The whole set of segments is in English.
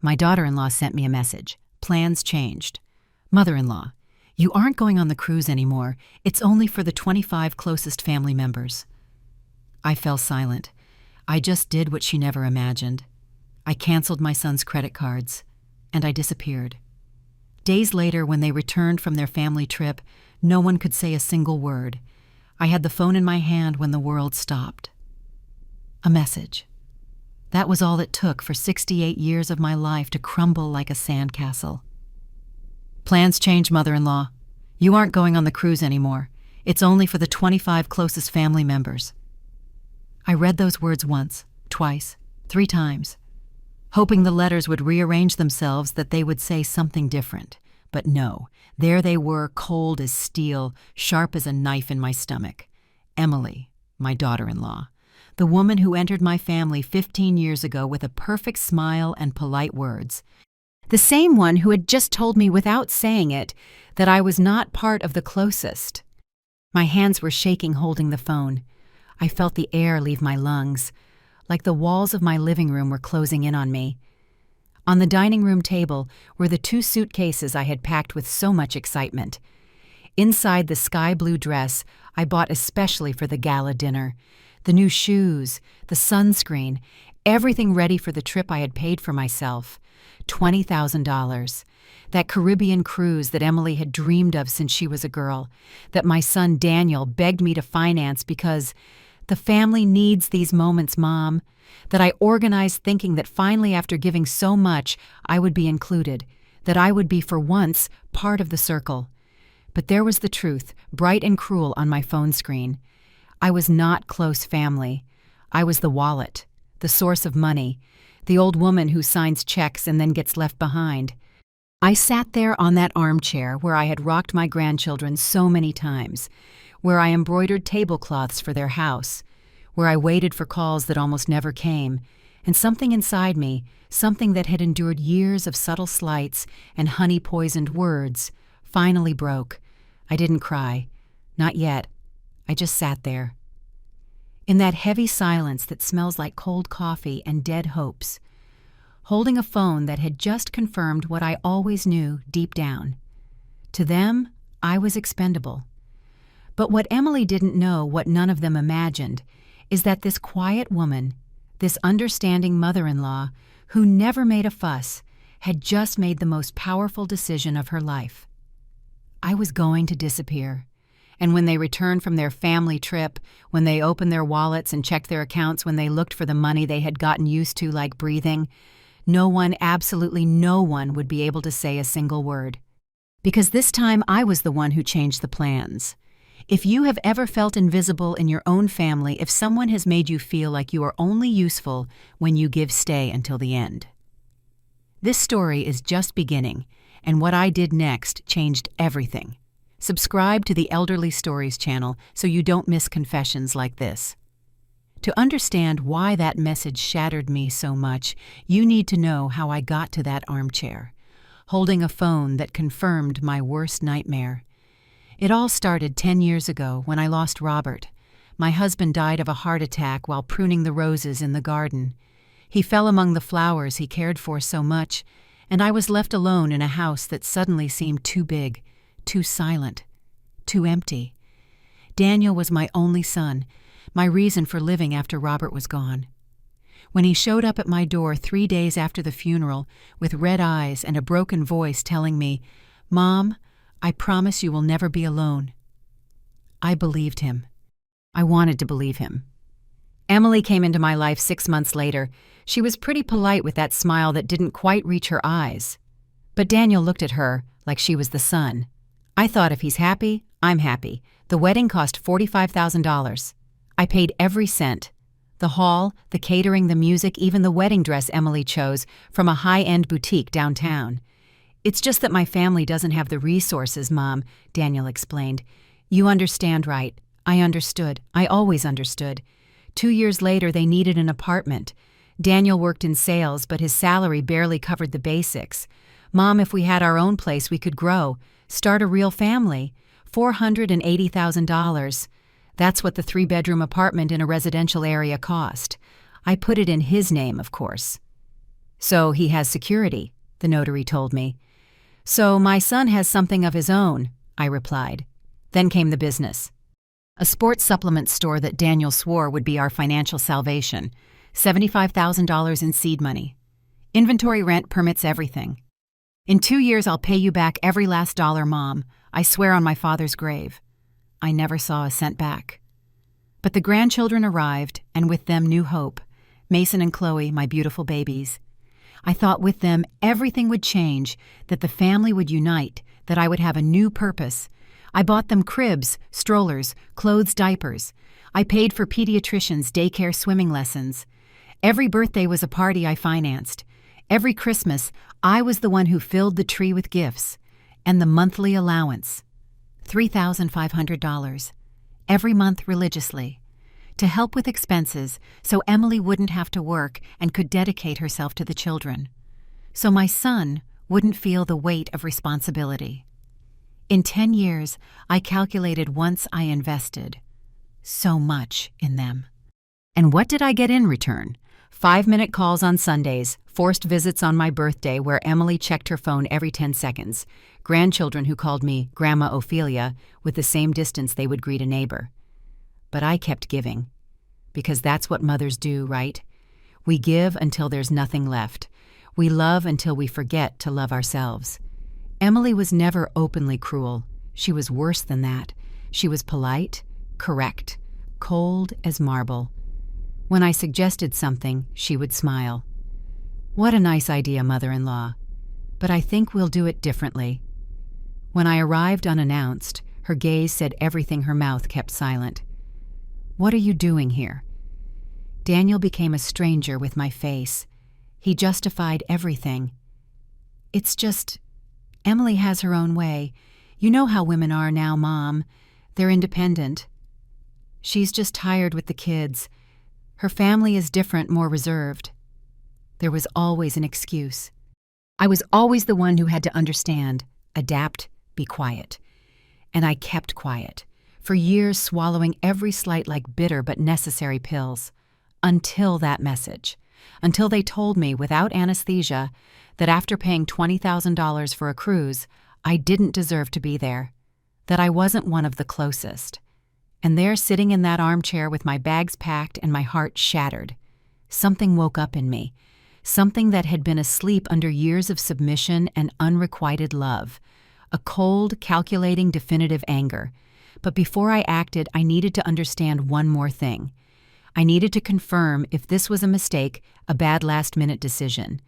My daughter-in-law sent me a message. Plans changed. Mother-in-law, you aren't going on the cruise anymore. It's only for the 25 closest family members. I fell silent. I just did what she never imagined. I canceled my son's credit cards, and I disappeared. Days later, when they returned from their family trip, no one could say a single word. I had the phone in my hand when the world stopped. A message. That was all it took for 68 years of my life to crumble like a sandcastle. Plans change, mother-in-law. You aren't going on the cruise anymore. It's only for the 25 closest family members. I read those words once, twice, 3 times, hoping the letters would rearrange themselves, that they would say something different. But no, there they were, cold as steel, sharp as a knife in my stomach. Emily, my daughter-in-law, the woman who entered my family 15 years ago with a perfect smile and polite words. The same one who had just told me without saying it that I was not part of the closest. My hands were shaking holding the phone. I felt the air leave my lungs, like the walls of my living room were closing in on me. On the dining room table were the 2 suitcases I had packed with so much excitement. Inside the sky blue dress I bought especially for the gala dinner, the new shoes, the sunscreen, everything ready for the trip I had paid for myself. $20,000. That Caribbean cruise that Emily had dreamed of since she was a girl, that my son Daniel begged me to finance because the family needs these moments, Mom, that I organized thinking that finally, after giving so much, I would be included, that I would be for once part of the circle. But there was the truth, bright and cruel, on my phone screen. I was not close family. I was the wallet, the source of money, the old woman who signs checks and then gets left behind. I sat there on that armchair where I had rocked my grandchildren so many times, where I embroidered tablecloths for their house, where I waited for calls that almost never came, and something inside me, something that had endured years of subtle slights and honey-poisoned words, finally broke. I didn't cry. Not yet. I just sat there. In that heavy silence that smells like cold coffee and dead hopes, holding a phone that had just confirmed what I always knew deep down. To them, I was expendable. But what Emily didn't know, what none of them imagined, is that this quiet woman, this understanding mother-in-law, who never made a fuss, had just made the most powerful decision of her life. I was going to disappear. And when they returned from their family trip, when they opened their wallets and checked their accounts, when they looked for the money they had gotten used to like breathing, no one, absolutely no one, would be able to say a single word. Because this time I was the one who changed the plans. If you have ever felt invisible in your own family, if someone has made you feel like you are only useful when you give, stay until the end. This story is just beginning, and what I did next changed everything. Subscribe to the Elderly Stories channel so you don't miss confessions like this. To understand why that message shattered me so much, you need to know how I got to that armchair, holding a phone that confirmed my worst nightmare. It all started 10 years ago when I lost Robert. My husband died of a heart attack while pruning the roses in the garden. He fell among the flowers he cared for so much, and I was left alone in a house that suddenly seemed too big, too silent, too empty. Daniel was my only son, my reason for living after Robert was gone. When he showed up at my door 3 days after the funeral with red eyes and a broken voice telling me, "Mom, I promise you will never be alone," I believed him. I wanted to believe him. Emily came into my life 6 months later. She was pretty polite with that smile that didn't quite reach her eyes. But Daniel looked at her like she was the sun. I thought, if he's happy, I'm happy. The wedding cost $45,000. I paid every cent. The hall, the catering, the music, even the wedding dress Emily chose from a high-end boutique downtown. "It's just that my family doesn't have the resources, Mom," Daniel explained. "You understand, right?" I understood. I always understood. 2 years later, they needed an apartment. Daniel worked in sales, but his salary barely covered the basics. "Mom, if we had our own place, we could grow, start a real family. $480,000. That's what the 3-bedroom apartment in a residential area cost. I put it in his name, of course." So he has security, the notary told me. So my son has something of his own, I replied. Then came the business. A sports supplement store that Daniel swore would be our financial salvation. $75,000 in seed money. Inventory rent permits everything. In 2 years, I'll pay you back every last dollar, Mom. I swear on my father's grave. I never saw a cent back. But the grandchildren arrived, and with them new hope. Mason and Chloe, my beautiful babies. I thought with them everything would change, that the family would unite, that I would have a new purpose. I bought them cribs, strollers, clothes, diapers. I paid for pediatricians, daycare, swimming lessons. Every birthday was a party I financed. Every Christmas, I was the one who filled the tree with gifts. And the monthly allowance, $3,500. Every month religiously. To help with expenses so Emily wouldn't have to work and could dedicate herself to the children. So my son wouldn't feel the weight of responsibility. In 10 years, I calculated once I invested so much in them. And what did I get in return? 5-minute calls on Sundays, forced visits on my birthday where Emily checked her phone every 10 seconds, grandchildren who called me Grandma Ophelia with the same distance they would greet a neighbor. But I kept giving, because that's what mothers do, right? We give until there's nothing left. We love until we forget to love ourselves. Emily was never openly cruel. She was worse than that. She was polite, correct, cold as marble. When I suggested something, she would smile. What a nice idea, mother-in-law. But I think we'll do it differently. When I arrived unannounced, her gaze said everything her mouth kept silent. What are you doing here? Daniel became a stranger with my face. He justified everything. It's just, Emily has her own way. You know how women are now, Mom. They're independent. She's just tired with the kids. Her family is different, more reserved. There was always an excuse. I was always the one who had to understand, adapt, be quiet. And I kept quiet. For years swallowing every slight like bitter but necessary pills. Until that message. Until they told me, without anesthesia, that after paying $20,000 for a cruise, I didn't deserve to be there. That I wasn't one of the closest. And there, sitting in that armchair with my bags packed and my heart shattered, something woke up in me. Something that had been asleep under years of submission and unrequited love. A cold, calculating, definitive anger. But before I acted, I needed to understand one more thing. I needed to confirm if this was a mistake, a bad last-minute decision,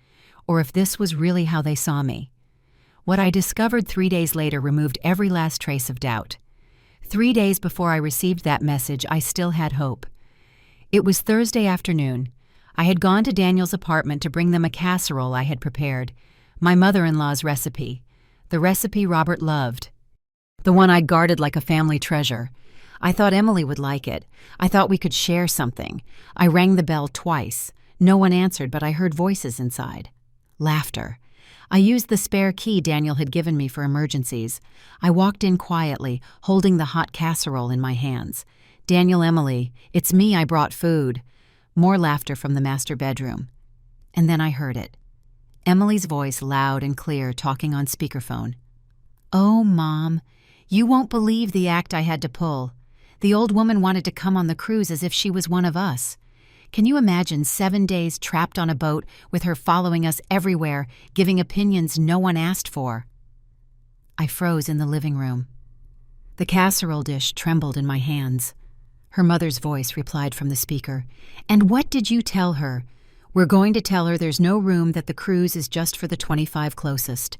or if this was really how they saw me. What I discovered 3 days later removed every last trace of doubt. 3 days before I received that message, I still had hope. It was Thursday afternoon. I had gone to Daniel's apartment to bring them a casserole I had prepared, my mother-in-law's recipe, the recipe Robert loved. The one I guarded like a family treasure. I thought Emily would like it. I thought we could share something. I rang the bell twice. No one answered, but I heard voices inside. Laughter. I used the spare key Daniel had given me for emergencies. I walked in quietly, holding the hot casserole in my hands. Daniel, Emily, it's me, I brought food. More laughter from the master bedroom. And then I heard it. Emily's voice loud and clear, talking on speakerphone. Oh, Mom. You won't believe the act I had to pull. The old woman wanted to come on the cruise as if she was one of us. Can you imagine 7 days trapped on a boat with her following us everywhere, giving opinions no one asked for? I froze in the living room. The casserole dish trembled in my hands. Her mother's voice replied from the speaker. And what did you tell her? We're going to tell her there's no room, that the cruise is just for the 25 closest.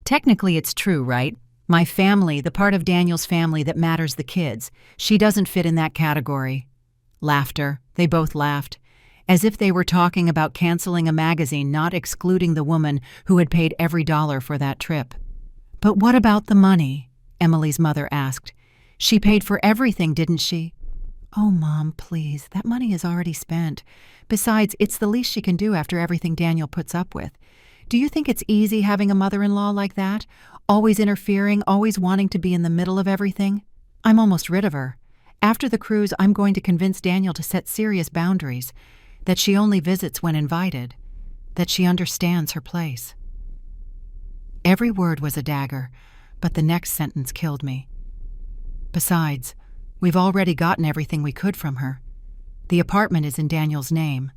Technically it's true, right? My family, the part of Daniel's family that matters, the kids. She doesn't fit in that category. Laughter. They both laughed, as if they were talking about canceling a magazine, not excluding the woman who had paid every dollar for that trip. But what about the money? Emily's mother asked. She paid for everything, didn't she? Oh, Mom, please. That money is already spent. Besides, it's the least she can do after everything Daniel puts up with. Do you think it's easy having a mother-in-law like that? Always interfering, always wanting to be in the middle of everything? I'm almost rid of her. After the cruise, I'm going to convince Daniel to set serious boundaries, that she only visits when invited. that she understands her place. Every word was a dagger, but the next sentence killed me. Besides, we've already gotten everything we could from her. The apartment is in Daniel's name.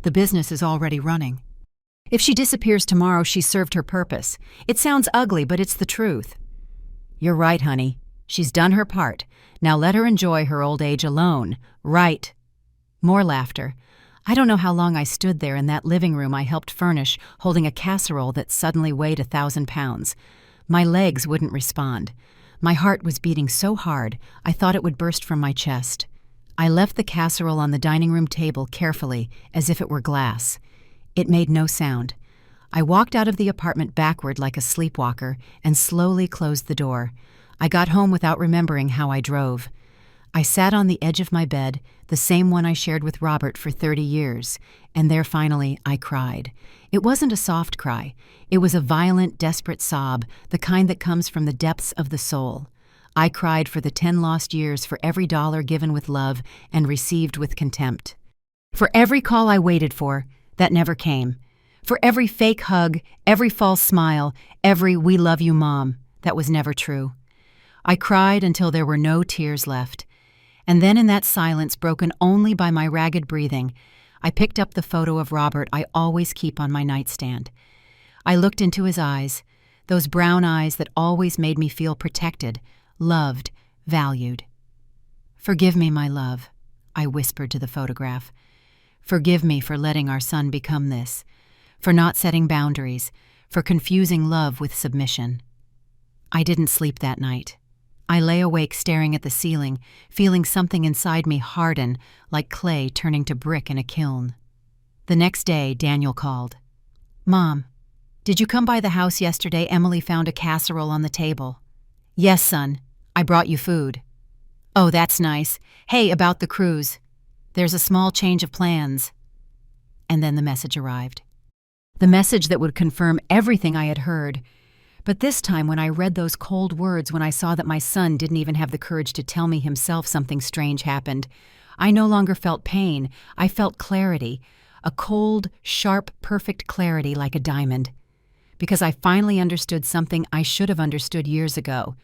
The business is already running. If she disappears tomorrow, she's served her purpose. It sounds ugly, but it's the truth. You're right, honey. She's done her part. Now let her enjoy her old age alone. Right. More laughter. I don't know how long I stood there in that living room I helped furnish, holding a casserole that suddenly weighed 1,000 pounds. My legs wouldn't respond. My heart was beating so hard, I thought it would burst from my chest. I left the casserole on the dining room table carefully, as if it were glass. It made no sound. I walked out of the apartment backward like a sleepwalker and slowly closed the door. I got home without remembering how I drove. I sat on the edge of my bed, the same one I shared with Robert for 30 years, and there finally I cried. It wasn't a soft cry. It was a violent, desperate sob, the kind that comes from the depths of the soul. I cried for the 10 lost years, for every dollar given with love and received with contempt. For every call I waited for, that never came. For every fake hug, every false smile, every "we love you, Mom," that was never true. I cried until there were no tears left. And then in that silence, broken only by my ragged breathing, I picked up the photo of Robert I always keep on my nightstand. I looked into his eyes, those brown eyes that always made me feel protected, loved, valued. "Forgive me, my love," I whispered to the photograph. "Forgive me for letting our son become this, for not setting boundaries, for confusing love with submission." I didn't sleep that night. I lay awake staring at the ceiling, feeling something inside me harden like clay turning to brick in a kiln. The next day, Daniel called. "Mom, did you come by the house yesterday? Emily found a casserole on the table." "Yes, son. I brought you food." "Oh, that's nice. Hey, about the cruise. There's a small change of plans." And then the message arrived. The message that would confirm everything I had heard. But this time, when I read those cold words, when I saw that my son didn't even have the courage to tell me himself something strange happened, I no longer felt pain. I felt clarity. A cold, sharp, perfect clarity like a diamond. Because I finally understood something I should have understood years ago.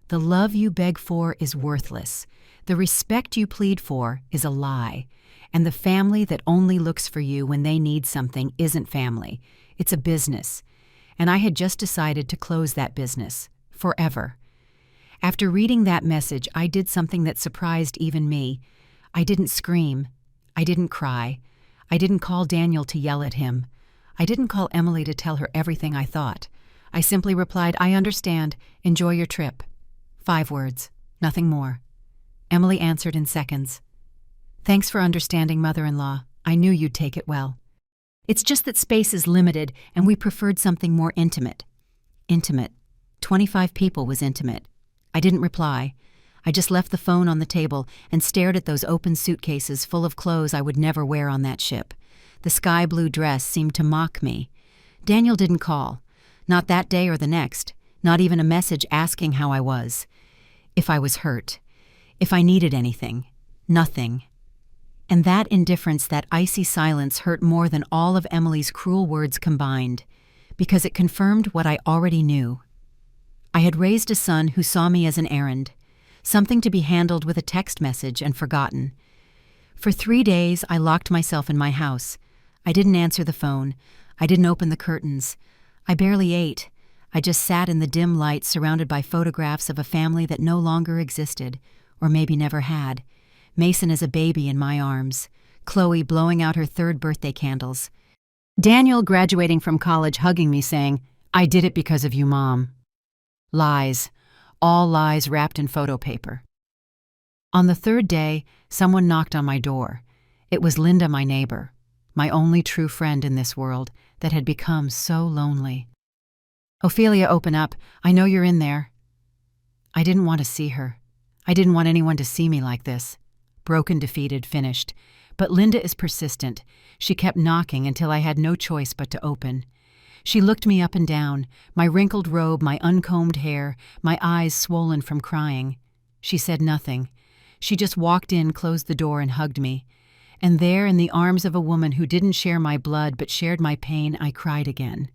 The love you beg for is worthless. The respect you plead for is a lie. And the family that only looks for you when they need something isn't family. It's a business. And I had just decided to close that business. Forever. After reading that message, I did something that surprised even me. I didn't scream. I didn't cry. I didn't call Daniel to yell at him. I didn't call Emily to tell her everything I thought. I simply replied, "I understand. Enjoy your trip." 5 words. Nothing more. Emily answered in seconds. "Thanks for understanding, mother-in-law. I knew you'd take it well. It's just that space is limited, and we preferred something more intimate." Intimate. 25 people was intimate. I didn't reply. I just left the phone on the table and stared at those open suitcases full of clothes I would never wear on that ship. The sky blue dress seemed to mock me. Daniel didn't call. Not that day or the next. Not even a message asking how I was. If I was hurt. If I needed anything. Nothing. And that indifference, that icy silence, hurt more than all of Emily's cruel words combined, because it confirmed what I already knew. I had raised a son who saw me as an errand, something to be handled with a text message and forgotten. For 3 days, I locked myself in my house. I didn't answer the phone. I didn't open the curtains. I barely ate. I just sat in the dim light surrounded by photographs of a family that no longer existed, or maybe never had. Mason as a baby in my arms. Chloe blowing out her 3rd birthday candles. Daniel graduating from college hugging me saying, "I did it because of you, Mom." Lies. All lies wrapped in photo paper. On the 3rd day, someone knocked on my door. It was Linda, my neighbor, my only true friend in this world that had become so lonely. "Ophelia, open up. I know you're in there." I didn't want to see her. I didn't want anyone to see me like this. Broken, defeated, finished. But Linda is persistent. She kept knocking until I had no choice but to open. She looked me up and down, my wrinkled robe, my uncombed hair, my eyes swollen from crying. She said nothing. She just walked in, closed the door, and hugged me. And there, in the arms of a woman who didn't share my blood but shared my pain, I cried again.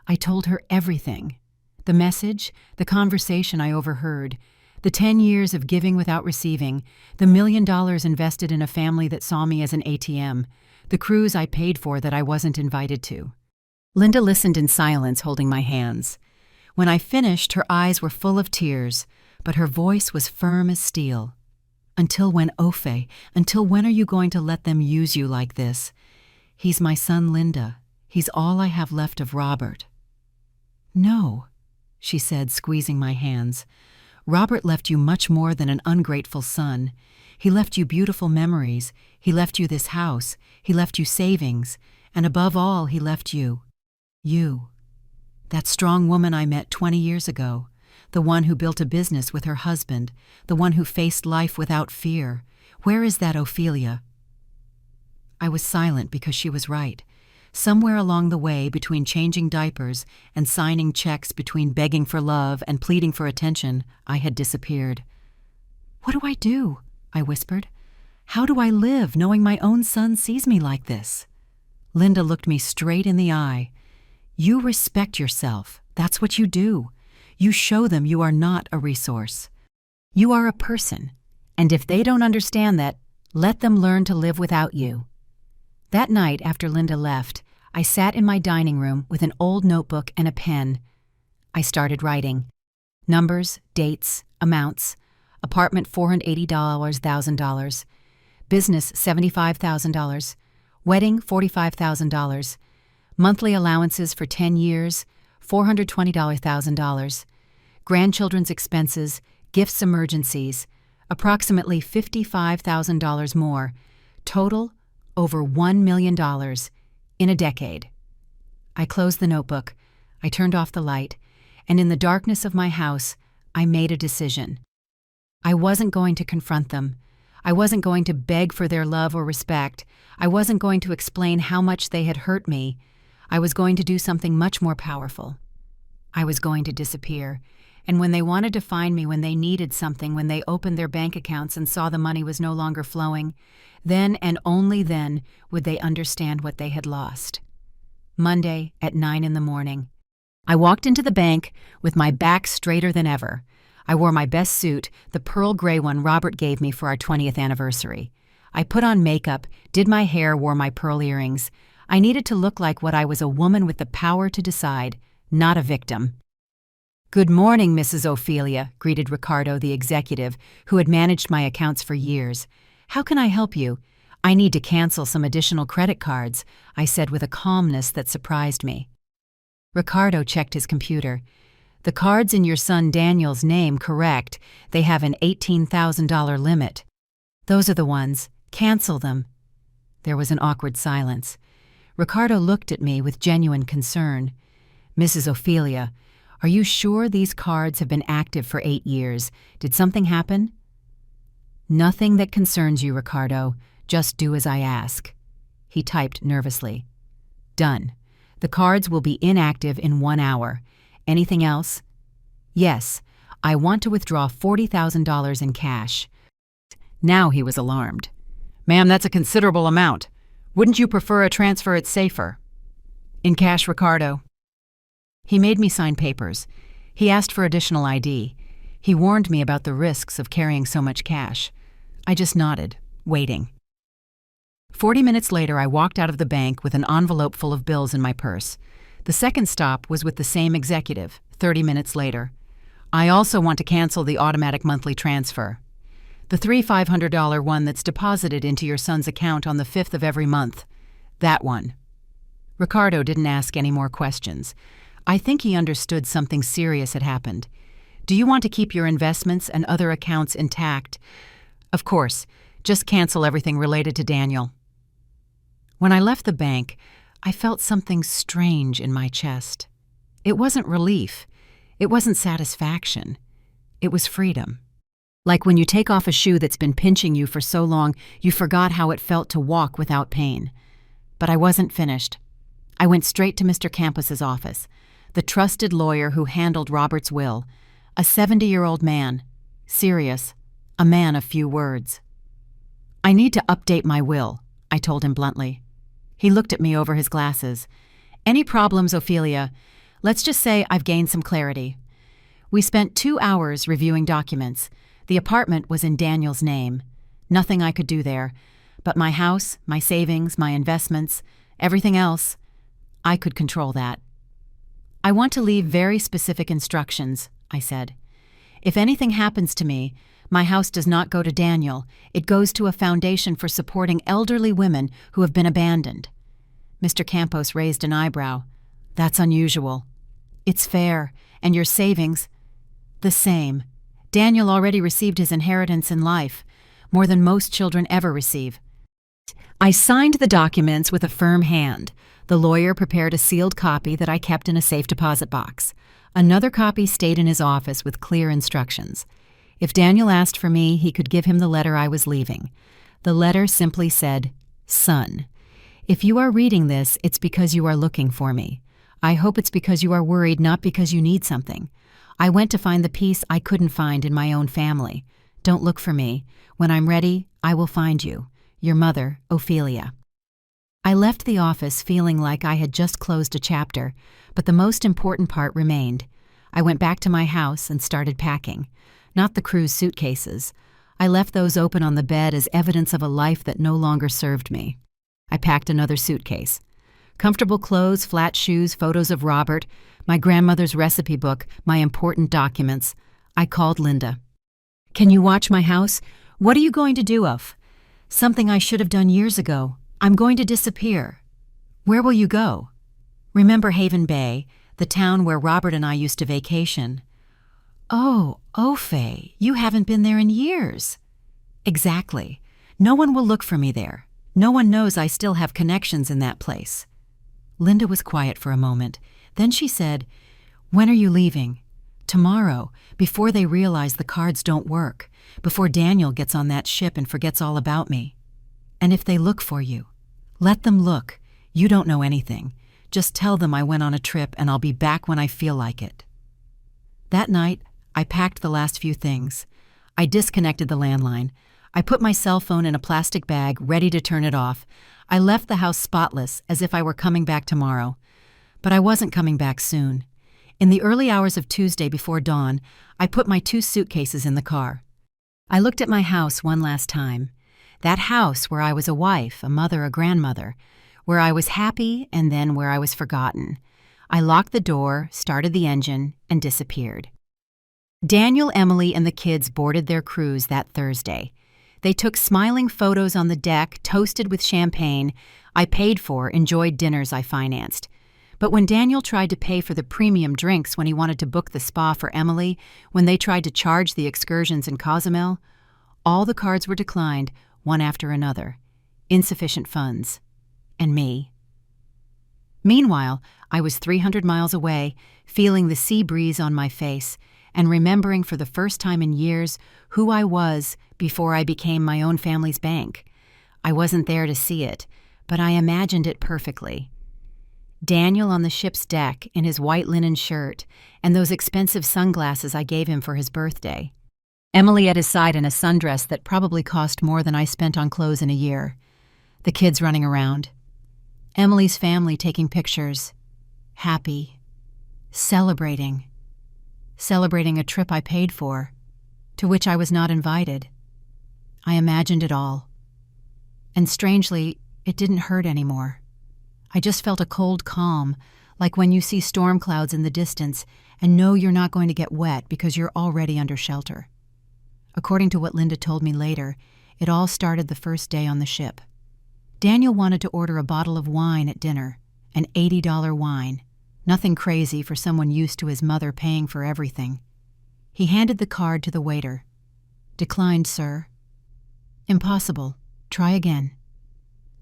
I told her everything. The message, the conversation I overheard, the 10 years of giving without receiving, the $1 million invested in a family that saw me as an ATM, the cruise I paid for that I wasn't invited to. Linda listened in silence, holding my hands. When I finished, her eyes were full of tears, but her voice was firm as steel. Until when, Ofe? Until when are you going to let them use you like this? He's my son, Linda. He's all I have left of Robert. No, she said, squeezing my hands. Robert left you much more than an ungrateful son. He left you beautiful memories. He left you this house. He left you savings. And above all, he left you. You. That strong woman I met 20 years ago. The one who built a business with her husband. The one who faced life without fear. Where is that Ophelia? I was silent because she was right. Somewhere along the way, between changing diapers and signing checks, between begging for love and pleading for attention, I had disappeared. What do I do? I whispered. How do I live knowing my own son sees me like this? Linda looked me straight in the eye. You respect yourself. That's what you do. You show them you are not a resource. You are a person. And if they don't understand that, let them learn to live without you. That night, after Linda left, I sat in my dining room with an old notebook and a pen. I started writing. Numbers, dates, amounts. Apartment $480, $1,000. Business $75,000. Wedding $45,000. Monthly allowances for 10 years, $420,000. Grandchildren's expenses, gifts, emergencies, approximately $55,000 more. Total, over $1 million in a decade. I closed the notebook, I turned off the light, and in the darkness of my house, I made a decision. I wasn't going to confront them. I wasn't going to beg for their love or respect. I wasn't going to explain how much they had hurt me. I was going to do something much more powerful. I was going to disappear. And when they wanted to find me, when they needed something, when they opened their bank accounts and saw the money was no longer flowing, then and only then would they understand what they had lost. Monday at 9 in the morning. I walked into the bank with my back straighter than ever. I wore my best suit, the pearl gray one Robert gave me for our 20th anniversary. I put on makeup, did my hair, wore my pearl earrings. I needed to look like what I was, a woman with the power to decide, not a victim. Good morning, Mrs. Ophelia, greeted Ricardo, the executive, who had managed my accounts for years. How can I help you? I need to cancel some additional credit cards, I said with a calmness that surprised me. Ricardo checked his computer. The cards in your son Daniel's name, correct. They have an $18,000 limit. Those are the ones. Cancel them. There was an awkward silence. Ricardo looked at me with genuine concern. Mrs. Ophelia, are you sure these cards have been active for 8 years? Did something happen? Nothing that concerns you, Ricardo. Just do as I ask. He typed nervously. Done. The cards will be inactive in 1 hour. Anything else? Yes. I want to withdraw $40,000 in cash. Now he was alarmed. Ma'am, that's a considerable amount. Wouldn't you prefer a transfer? It's safer. In cash, Ricardo. He made me sign papers. He asked for additional ID. He warned me about the risks of carrying so much cash. I just nodded, waiting. 40 minutes later, I walked out of the bank with an envelope full of bills in my purse. The second stop was with the same executive, 30 minutes later. I also want to cancel the automatic monthly transfer. The $500 one that's deposited into your son's account on the 5th of every month. That one. Ricardo didn't ask any more questions. I think he understood something serious had happened. Do you want to keep your investments and other accounts intact? Of course. Just cancel everything related to Daniel. When I left the bank, I felt something strange in my chest. It wasn't relief. It wasn't satisfaction. It was freedom. Like when you take off a shoe that's been pinching you for so long, you forgot how it felt to walk without pain. But I wasn't finished. I went straight to Mr. Campus's office, the trusted lawyer who handled Robert's will, a 70-year-old man, serious, a man of few words. I need to update my will, I told him bluntly. He looked at me over his glasses. Any problems, Ophelia? Let's just say I've gained some clarity. We spent 2 hours reviewing documents. The apartment was in Daniel's name. Nothing I could do there. But my house, my savings, my investments, everything else, I could control that. I want to leave very specific instructions, I said. If anything happens to me, my house does not go to Daniel. It goes to a foundation for supporting elderly women who have been abandoned. Mr. Campos raised an eyebrow. That's unusual. It's fair, and your savings, the same. Daniel already received his inheritance in life, more than most children ever receive. I signed the documents with a firm hand. The lawyer prepared a sealed copy that I kept in a safe deposit box. Another copy stayed in his office with clear instructions. If Daniel asked for me, he could give him the letter I was leaving. The letter simply said, "Son, if you are reading this, it's because you are looking for me. I hope it's because you are worried, not because you need something. I went to find the peace I couldn't find in my own family. Don't look for me. When I'm ready, I will find you. Your mother, Ophelia." I left the office feeling like I had just closed a chapter, but the most important part remained. I went back to my house and started packing. Not the cruise suitcases. I left those open on the bed as evidence of a life that no longer served me. I packed another suitcase. Comfortable clothes, flat shoes, photos of Robert, my grandmother's recipe book, my important documents. I called Linda. "Can you watch my house? What are you going to do, of?" "Something I should have done years ago. I'm going to disappear." "Where will you go?" "Remember Haven Bay, the town where Robert and I used to vacation." "Oh, Ophe, you haven't been there in years." "Exactly. No one will look for me there. No one knows I still have connections in that place." Linda was quiet for a moment. Then she said, "When are you leaving?" "Tomorrow, before they realize the cards don't work, before Daniel gets on that ship and forgets all about me. And if they look for you, let them look. You don't know anything. Just tell them I went on a trip and I'll be back when I feel like it." That night, I packed the last few things. I disconnected the landline. I put my cell phone in a plastic bag, ready to turn it off. I left the house spotless, as if I were coming back tomorrow. But I wasn't coming back soon. In the early hours of Tuesday before dawn, I put my 2 suitcases in the car. I looked at my house one last time. That house where I was a wife, a mother, a grandmother, where I was happy and then where I was forgotten. I locked the door, started the engine, and disappeared. Daniel, Emily, and the kids boarded their cruise that Thursday. They took smiling photos on the deck, toasted with champagne I paid for, enjoyed dinners I financed. But when Daniel tried to pay for the premium drinks when he wanted to book the spa for Emily, when they tried to charge the excursions in Cozumel, all the cards were declined, one after another. Insufficient funds. And me. Meanwhile, I was 300 miles away, feeling the sea breeze on my face, and remembering for the first time in years who I was before I became my own family's bank. I wasn't there to see it, but I imagined it perfectly. Daniel on the ship's deck in his white linen shirt and those expensive sunglasses I gave him for his birthday. Emily at his side in a sundress that probably cost more than I spent on clothes in a year. The kids running around. Emily's family taking pictures. Happy. Celebrating. Celebrating a trip I paid for, to which I was not invited. I imagined it all. And strangely, it didn't hurt anymore. I just felt a cold calm, like when you see storm clouds in the distance and know you're not going to get wet because you're already under shelter. According to what Linda told me later, it all started the first day on the ship. Daniel wanted to order a bottle of wine at dinner, an $80 wine. Nothing crazy for someone used to his mother paying for everything. He handed the card to the waiter. "Declined, sir." "Impossible. Try again."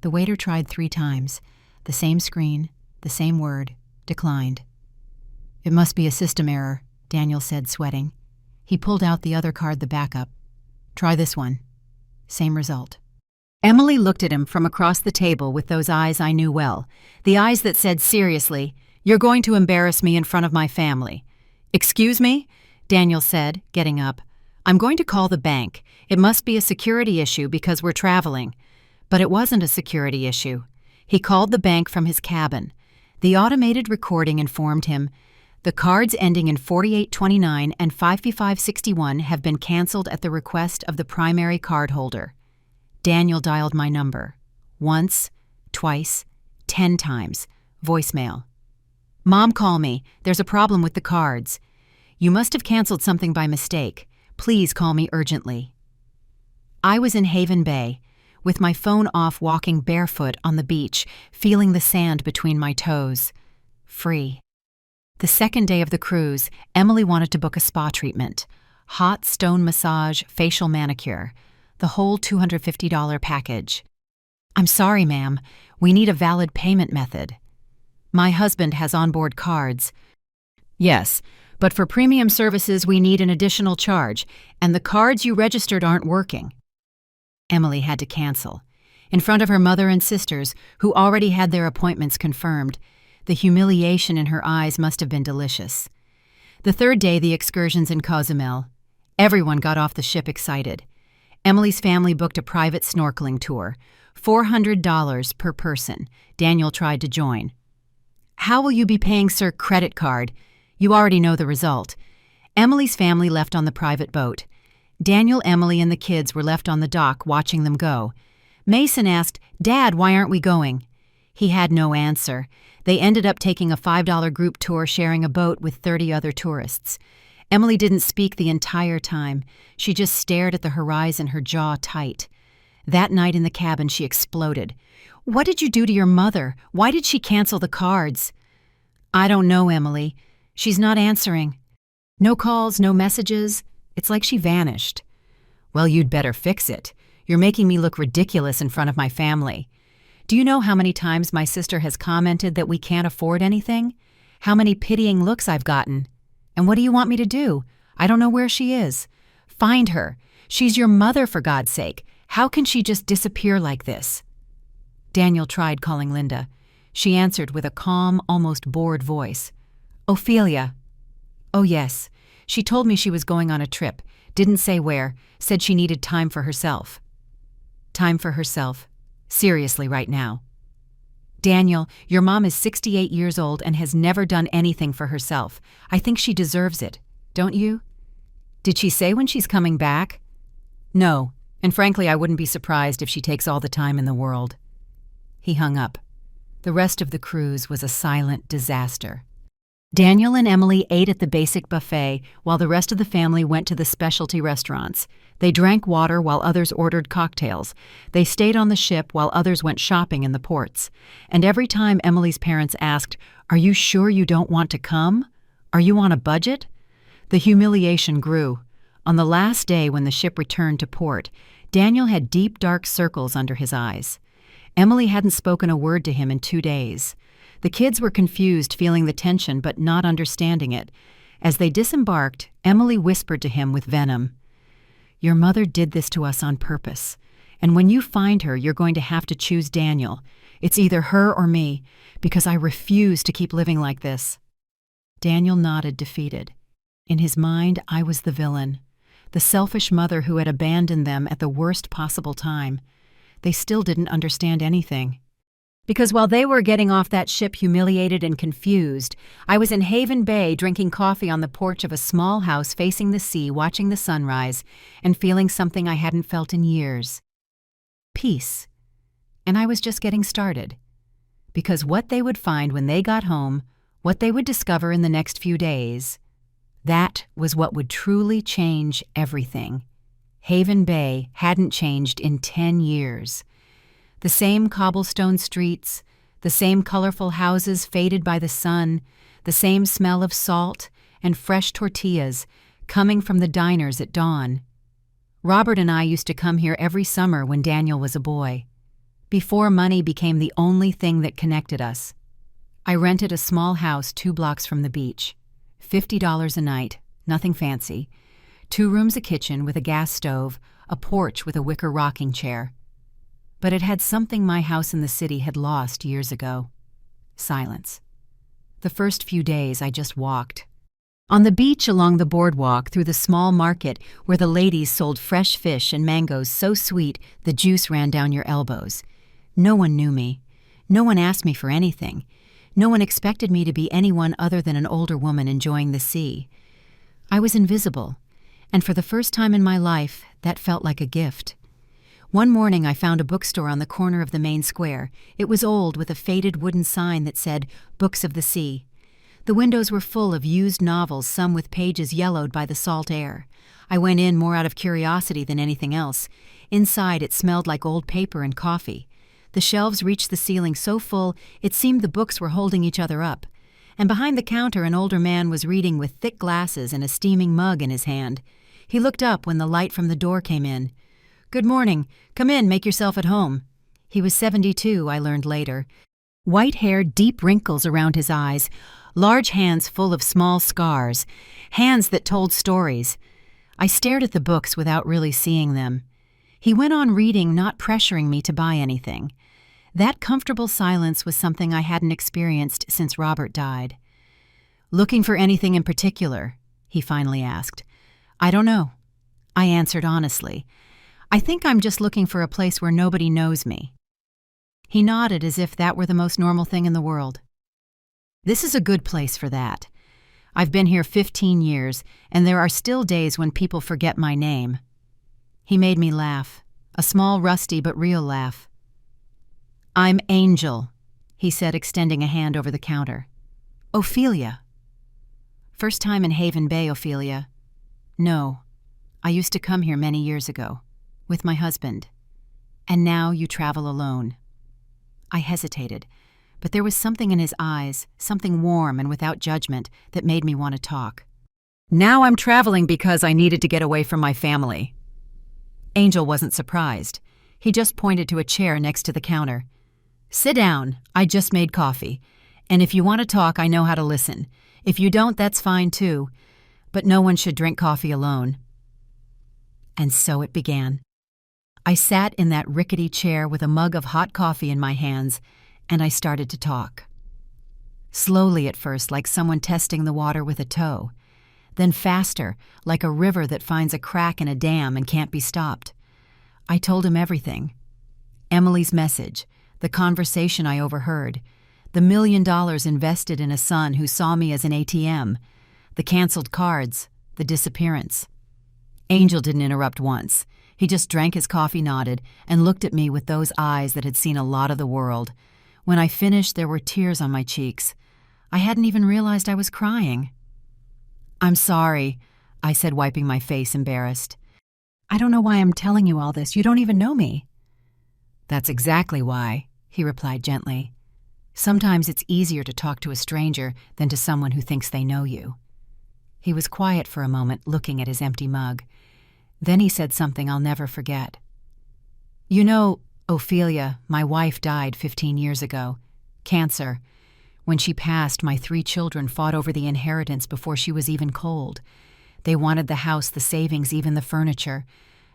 The waiter tried 3 times. The same screen, the same word, declined. "It must be a system error," Daniel said, sweating. He pulled out the other card, the backup. "Try this one." Same result. Emily looked at him from across the table with those eyes I knew well, the eyes that said seriously, "You're going to embarrass me in front of my family." "Excuse me?" Daniel said, getting up. "I'm going to call the bank. It must be a security issue because we're traveling." But it wasn't a security issue. He called the bank from his cabin. The automated recording informed him, "The cards ending in 4829 and 5561 have been canceled at the request of the primary cardholder." Daniel dialed my number. Once, twice, 10 times. Voicemail. "Mom, call me. There's a problem with the cards. You must have canceled something by mistake. Please call me urgently." I was in Haven Bay, with my phone off, walking barefoot on the beach, feeling the sand between my toes. Free. The second day of the cruise, Emily wanted to book a spa treatment. Hot stone massage, facial manicure. The whole $250 package. "I'm sorry, ma'am. We need a valid payment method." "My husband has onboard cards." "Yes, but for premium services we need an additional charge, and the cards you registered aren't working." Emily had to cancel. In front of her mother and sisters, who already had their appointments confirmed. The humiliation in her eyes must have been delicious. The third day, the excursions in Cozumel. Everyone got off the ship excited. Emily's family booked a private snorkeling tour. $400 per person. Daniel tried to join. "How will you be paying, sir? Credit card. You already know the result." Emily's family left on the private boat. Daniel, Emily, and the kids were left on the dock watching them go. Mason asked, "Dad, why aren't we going?" He had no answer. They ended up taking a $5 group tour, sharing a boat with 30 other tourists. Emily didn't speak the entire time. She just stared at the horizon, her jaw tight. That night in the cabin, she exploded. "What did you do to your mother? Why did she cancel the cards?" "I don't know, Emily. She's not answering. No calls, no messages. It's like she vanished." "Well, you'd better fix it. You're making me look ridiculous in front of my family. Do you know how many times my sister has commented that we can't afford anything? How many pitying looks I've gotten? And what do you want me to do? I don't know where she is. Find her. She's your mother, for God's sake. How can she just disappear like this?" Daniel tried calling Linda. She answered with a calm, almost bored voice. "Ophelia." "Oh, yes. She told me she was going on a trip. Didn't say where. Said she needed time for herself." Time for herself. Seriously, right now. "Daniel, your mom is 68 years old and has never done anything for herself. I think she deserves it. Don't you?" "Did she say when she's coming back?" "No, and frankly I wouldn't be surprised if she takes all the time in the world." He hung up. The rest of the cruise was a silent disaster. Daniel and Emily ate at the basic buffet while the rest of the family went to the specialty restaurants. They drank water while others ordered cocktails. They stayed on the ship while others went shopping in the ports. And every time Emily's parents asked, "Are you sure you don't want to come? Are you on a budget?" the humiliation grew. On the last day when the ship returned to port, Daniel had deep, dark circles under his eyes. Emily hadn't spoken a word to him in 2 days. The kids were confused, feeling the tension but not understanding it. As they disembarked, Emily whispered to him with venom, "Your mother did this to us on purpose. And when you find her, you're going to have to choose Daniel. It's either her or me, because I refuse to keep living like this." Daniel nodded, defeated. In his mind, I was the villain, the selfish mother who had abandoned them at the worst possible time. They still didn't understand anything. Because while they were getting off that ship humiliated and confused, I was in Haven Bay drinking coffee on the porch of a small house facing the sea, watching the sunrise, and feeling something I hadn't felt in years. Peace. And I was just getting started. Because what they would find when they got home, what they would discover in the next few days, that was what would truly change everything. Haven Bay hadn't changed in 10 years. The same cobblestone streets, the same colorful houses faded by the sun, the same smell of salt and fresh tortillas coming from the diners at dawn. Robert and I used to come here every summer when Daniel was a boy, before money became the only thing that connected us. I rented a small house 2 blocks from the beach, $50 a night, nothing fancy, 2 rooms, a kitchen with a gas stove, a porch with a wicker rocking chair. But it had something my house in the city had lost years ago. Silence. The first few days I just walked. On the beach along the boardwalk through the small market where the ladies sold fresh fish and mangoes so sweet the juice ran down your elbows. No one knew me. No one asked me for anything. No one expected me to be anyone other than an older woman enjoying the sea. I was invisible, and for the first time in my life, that felt like a gift. One morning I found a bookstore on the corner of the main square. It was old with a faded wooden sign that said, "Books of the Sea." The windows were full of used novels, some with pages yellowed by the salt air. I went in more out of curiosity than anything else. Inside it smelled like old paper and coffee. The shelves reached the ceiling so full it seemed the books were holding each other up. And behind the counter an older man was reading with thick glasses and a steaming mug in his hand. He looked up when the light from the door came in. "Good morning. Come in, make yourself at home." He was 72, I learned later. White hair, deep wrinkles around his eyes, large hands full of small scars, hands that told stories. I stared at the books without really seeing them. He went on reading, not pressuring me to buy anything. That comfortable silence was something I hadn't experienced since Robert died. "Looking for anything in particular?" he finally asked. "I don't know," I answered honestly. "I think I'm just looking for a place where nobody knows me." He nodded as if that were the most normal thing in the world. "This is a good place for that. I've been here 15 years, and there are still days when people forget my name." He made me laugh, a small, rusty but real laugh. "I'm Angel," he said, extending a hand over the counter. "Ophelia." "First time in Haven Bay, Ophelia." "No. I used to come here many years ago, with my husband. And now you travel alone." I hesitated, but there was something in his eyes, something warm and without judgment, that made me want to talk. "Now I'm traveling because I needed to get away from my family." Angel wasn't surprised. He just pointed to a chair next to the counter. "Sit down. I just made coffee. And if you want to talk, I know how to listen. If you don't, that's fine too. But no one should drink coffee alone." And so it began. I sat in that rickety chair with a mug of hot coffee in my hands, and I started to talk. Slowly at first, like someone testing the water with a toe. Then faster, like a river that finds a crack in a dam and can't be stopped. I told him everything. Emily's message, the conversation I overheard, the $1 million invested in a son who saw me as an ATM, the canceled cards, the disappearance. Angel didn't interrupt once. He just drank his coffee, nodded, and looked at me with those eyes that had seen a lot of the world. When I finished, there were tears on my cheeks. I hadn't even realized I was crying. "I'm sorry," I said, wiping my face, embarrassed. "I don't know why I'm telling you all this. You don't even know me." "That's exactly why," he replied gently. "Sometimes it's easier to talk to a stranger than to someone who thinks they know you." He was quiet for a moment, looking at his empty mug. Then he said something I'll never forget. "You know, Ophelia, my wife died 15 years ago. Cancer. When she passed, my 3 children fought over the inheritance before she was even cold. They wanted the house, the savings, even the furniture.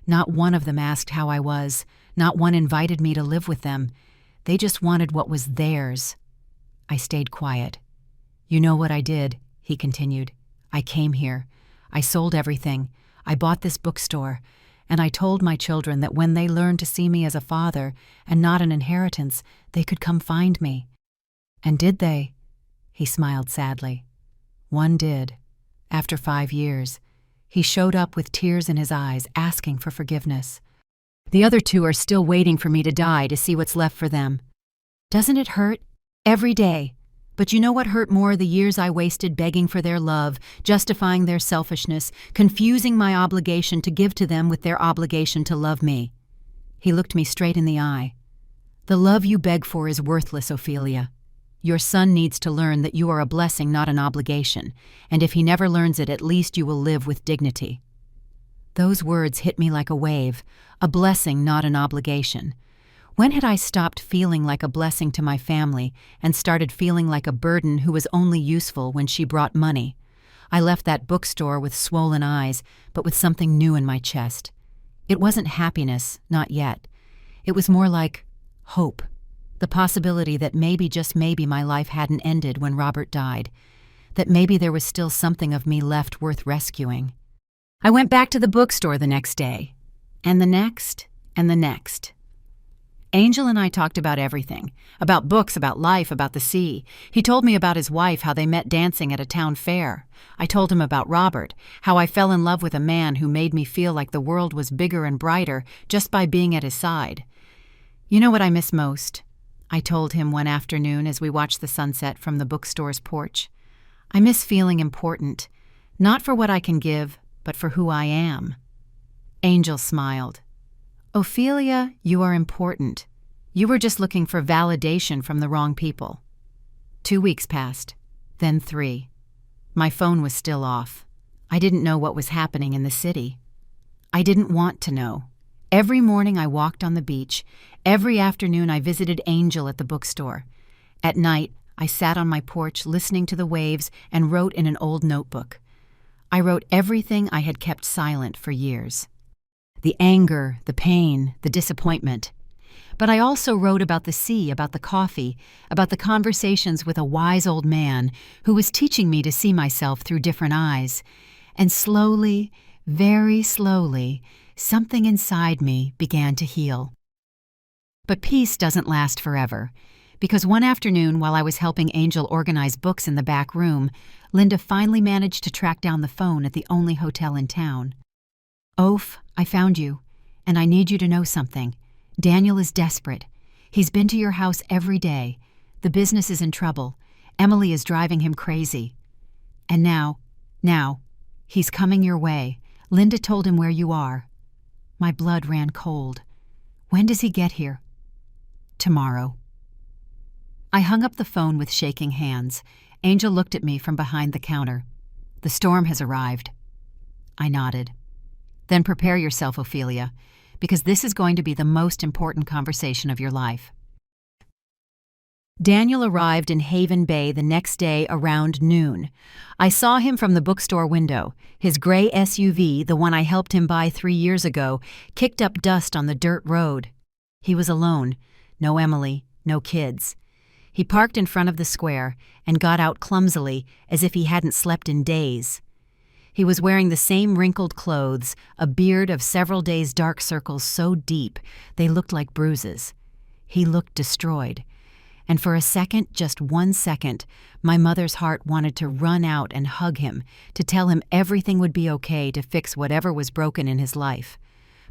Not one of them asked how I was. Not one invited me to live with them. They just wanted what was theirs." I stayed quiet. "You know what I did," he continued. "I came here. I sold everything. I bought this bookstore, and I told my children that when they learned to see me as a father and not an inheritance, they could come find me. And did they?" He smiled sadly. "One did. After 5 years. He showed up with tears in his eyes, asking for forgiveness. The other 2 are still waiting for me to die to see what's left for them. Doesn't it hurt? Every day. But you know what hurt more? The years I wasted begging for their love, justifying their selfishness, confusing my obligation to give to them with their obligation to love me." He looked me straight in the eye. "The love you beg for is worthless, Ophelia. Your son needs to learn that you are a blessing, not an obligation, and if he never learns it, at least you will live with dignity." Those words hit me like a wave, a blessing, not an obligation. When had I stopped feeling like a blessing to my family and started feeling like a burden who was only useful when she brought money? I left that bookstore with swollen eyes, but with something new in my chest. It wasn't happiness, not yet. It was more like hope, the possibility that maybe, just maybe, my life hadn't ended when Robert died, that maybe there was still something of me left worth rescuing. I went back to the bookstore the next day, and the next, and the next. Angel and I talked about everything, about books, about life, about the sea. He told me about his wife, how they met dancing at a town fair. I told him about Robert, how I fell in love with a man who made me feel like the world was bigger and brighter just by being at his side. You know what I miss most? I told him one afternoon as we watched the sunset from the bookstore's porch. I miss feeling important, not for what I can give, but for who I am. Angel smiled. Ophelia, you are important. You were just looking for validation from the wrong people. 2 weeks passed, then 3. My phone was still off. I didn't know what was happening in the city. I didn't want to know. Every morning I walked on the beach. Every afternoon I visited Angel at the bookstore. At night, I sat on my porch listening to the waves and wrote in an old notebook. I wrote everything I had kept silent for years. The anger, the pain, the disappointment. But I also wrote about the sea, about the coffee, about the conversations with a wise old man who was teaching me to see myself through different eyes. And slowly, very slowly, something inside me began to heal. But peace doesn't last forever, because one afternoon while I was helping Angel organize books in the back room, Linda finally managed to track down the phone at the only hotel in town. Oph, I found you, and I need you to know something. Daniel is desperate. He's been to your house every day. The business is in trouble. Emily is driving him crazy. And now, he's coming your way. Linda told him where you are. My blood ran cold. When does he get here? Tomorrow. I hung up the phone with shaking hands. Angel looked at me from behind the counter. The storm has arrived. I nodded. Then prepare yourself, Ophelia, because this is going to be the most important conversation of your life. Daniel arrived in Haven Bay the next day around noon. I saw him from the bookstore window. His gray SUV, the one I helped him buy 3 years ago, kicked up dust on the dirt road. He was alone. No Emily, no kids. He parked in front of the square and got out clumsily as if he hadn't slept in days. He was wearing the same wrinkled clothes, a beard of several days' dark circles so deep they looked like bruises. He looked destroyed. And for a second, just 1 second, my mother's heart wanted to run out and hug him, to tell him everything would be okay to fix whatever was broken in his life.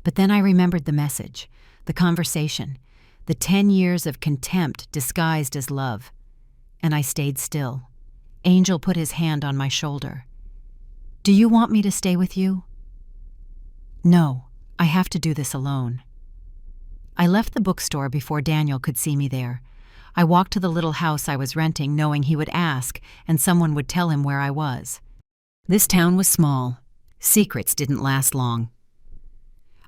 But then I remembered the message, the conversation, the 10 years of contempt disguised as love. And I stayed still. Angel put his hand on my shoulder. Do you want me to stay with you? No, I have to do this alone. I left the bookstore before Daniel could see me there. I walked to the little house I was renting knowing he would ask and someone would tell him where I was. This town was small. Secrets didn't last long.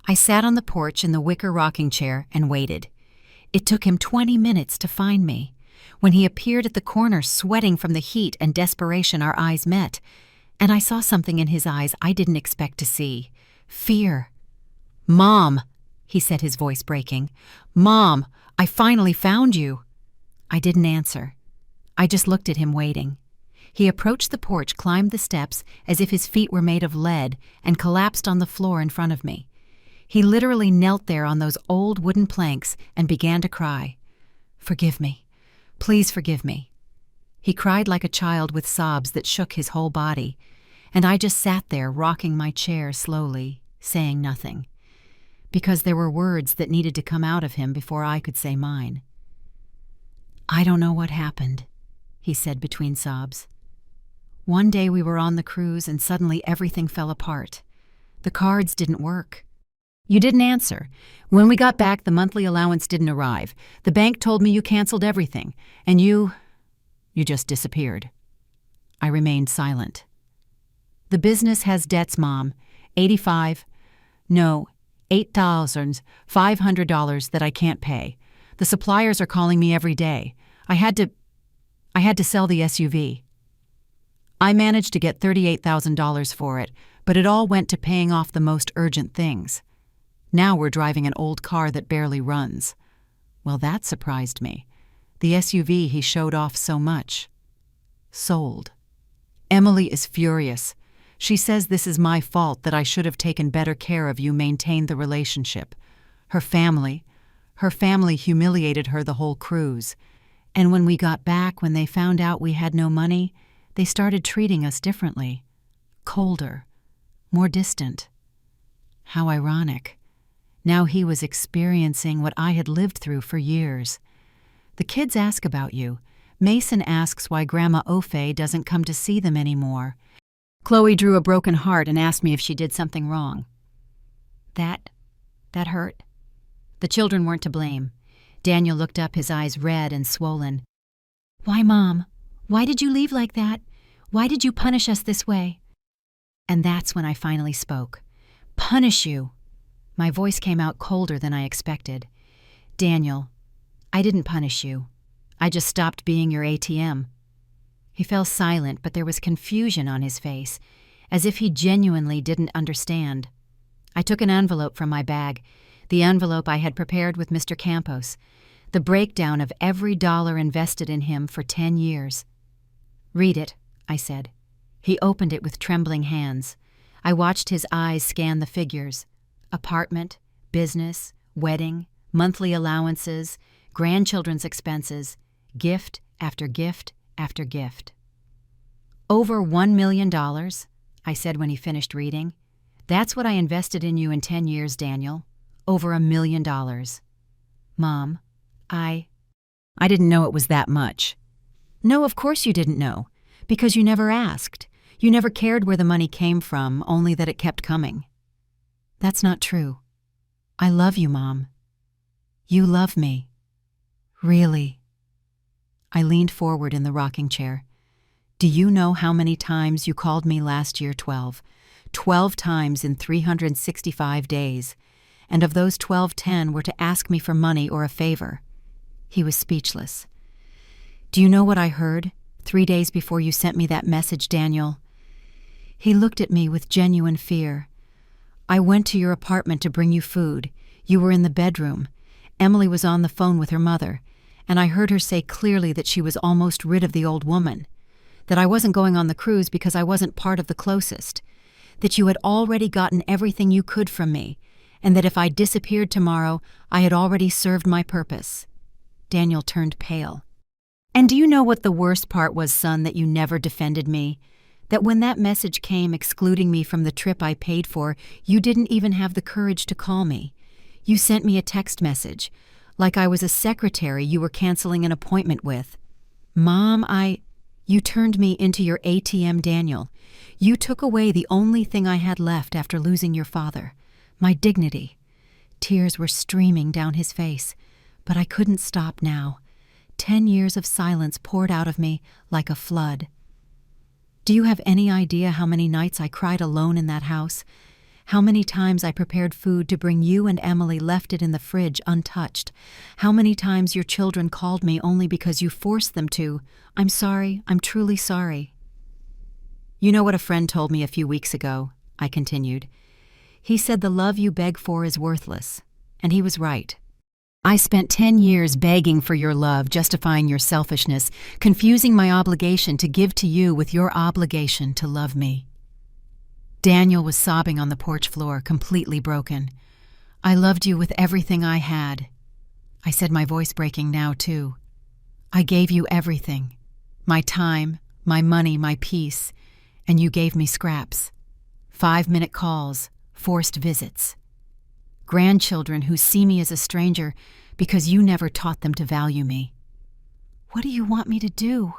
I sat on the porch in the wicker rocking chair and waited. It took him 20 minutes to find me. When he appeared at the corner sweating from the heat and desperation, our eyes met. And I saw something in his eyes I didn't expect to see. Fear. Mom, he said, his voice breaking. Mom, I finally found you. I didn't answer. I just looked at him waiting. He approached the porch, climbed the steps as if his feet were made of lead, and collapsed on the floor in front of me. He literally knelt there on those old wooden planks and began to cry. Forgive me. Please forgive me. He cried like a child with sobs that shook his whole body, and I just sat there rocking my chair slowly, saying nothing, because there were words that needed to come out of him before I could say mine. I don't know what happened, he said between sobs. One day we were on the cruise and suddenly everything fell apart. The cards didn't work. You didn't answer. When we got back, the monthly allowance didn't arrive. The bank told me you canceled everything, and you just disappeared. I remained silent. The business has debts, Mom. $8,500 that I can't pay. The suppliers are calling me every day. I had to sell the SUV. I managed to get $38,000 for it, but it all went to paying off the most urgent things. Now we're driving an old car that barely runs. Well, that surprised me. The SUV he showed off so much. Sold. Emily is furious. She says this is my fault, that I should have taken better care of you, maintained the relationship. Her family humiliated her the whole cruise. And when we got back, when they found out we had no money, they started treating us differently. Colder, more distant. How ironic. Now he was experiencing what I had lived through for years. The kids ask about you. Mason asks why Grandma Ofe doesn't come to see them anymore. Chloe drew a broken heart and asked me if she did something wrong. That hurt. The children weren't to blame. Daniel looked up, his eyes red and swollen. Why, Mom? Why did you leave like that? Why did you punish us this way? And that's when I finally spoke. Punish you? My voice came out colder than I expected. Daniel, I didn't punish you. I just stopped being your ATM. He fell silent, but there was confusion on his face, as if he genuinely didn't understand. I took an envelope from my bag, the envelope I had prepared with Mr. Campos, the breakdown of every dollar invested in him for 10 years. Read it, I said. He opened it with trembling hands. I watched his eyes scan the figures. Apartment, business, wedding, monthly allowances, grandchildren's expenses, gift after gift after gift. Over $1 million, I said when he finished reading. That's what I invested in you in 10 years, Daniel. Over $1 million. Mom, I didn't know it was that much. No, of course you didn't know, because you never asked. You never cared where the money came from, only that it kept coming. That's not true. I love you, Mom. You love me. Really? I leaned forward in the rocking chair. Do you know how many times you called me last year? 12. 12 times in 365 days. And of those 12, 10 were to ask me for money or a favor. He was speechless. Do you know what I heard 3 days before you sent me that message, Daniel? He looked at me with genuine fear. I went to your apartment to bring you food. You were in the bedroom. Emily was on the phone with her mother, and I heard her say clearly that she was almost rid of the old woman, that I wasn't going on the cruise because I wasn't part of the closest, that you had already gotten everything you could from me, and that if I disappeared tomorrow, I had already served my purpose. Daniel turned pale. And do you know what the worst part was, son, that you never defended me? That when that message came excluding me from the trip I paid for, you didn't even have the courage to call me. You sent me a text message, like I was a secretary you were canceling an appointment with. Mom, you turned me into your ATM, Daniel. You took away the only thing I had left after losing your father, my dignity. Tears were streaming down his face, but I couldn't stop now. 10 years of silence poured out of me like a flood. Do you have any idea how many nights I cried alone in that house? How many times I prepared food to bring you and Emily, left it in the fridge untouched? How many times your children called me only because you forced them to? I'm sorry, I'm truly sorry. You know what a friend told me a few weeks ago, I continued. He said the love you beg for is worthless, and he was right. I spent 10 years begging for your love, justifying your selfishness, confusing my obligation to give to you with your obligation to love me. Daniel was sobbing on the porch floor, completely broken. I loved you with everything I had. I said, my voice breaking now, too. I gave you everything. My time, my money, my peace. And you gave me scraps. 5-minute calls, forced visits. Grandchildren who see me as a stranger because you never taught them to value me. What do you want me to do?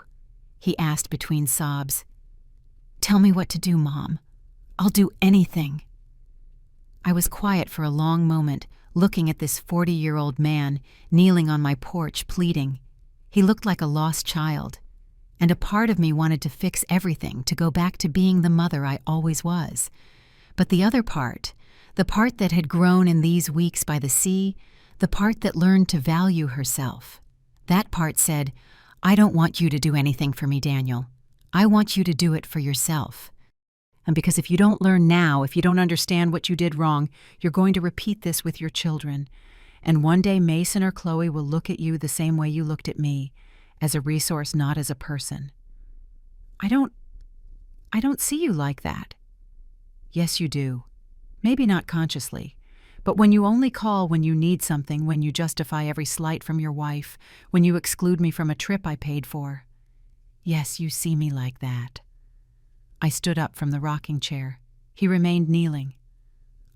He asked between sobs. Tell me what to do, Mom. I'll do anything. I was quiet for a long moment, looking at this 40-year-old man kneeling on my porch, pleading. He looked like a lost child, and a part of me wanted to fix everything, to go back to being the mother I always was. But the other part, the part that had grown in these weeks by the sea, the part that learned to value herself, that part said, I don't want you to do anything for me, Daniel. I want you to do it for yourself. And because if you don't learn now, if you don't understand what you did wrong, you're going to repeat this with your children. And one day Mason or Chloe will look at you the same way you looked at me, as a resource, not as a person. I don't I don't see you like that." "Yes, you do. Maybe not consciously. But when you only call when you need something, when you justify every slight from your wife, when you exclude me from a trip I paid for. Yes, you see me like that." I stood up from the rocking chair. He remained kneeling.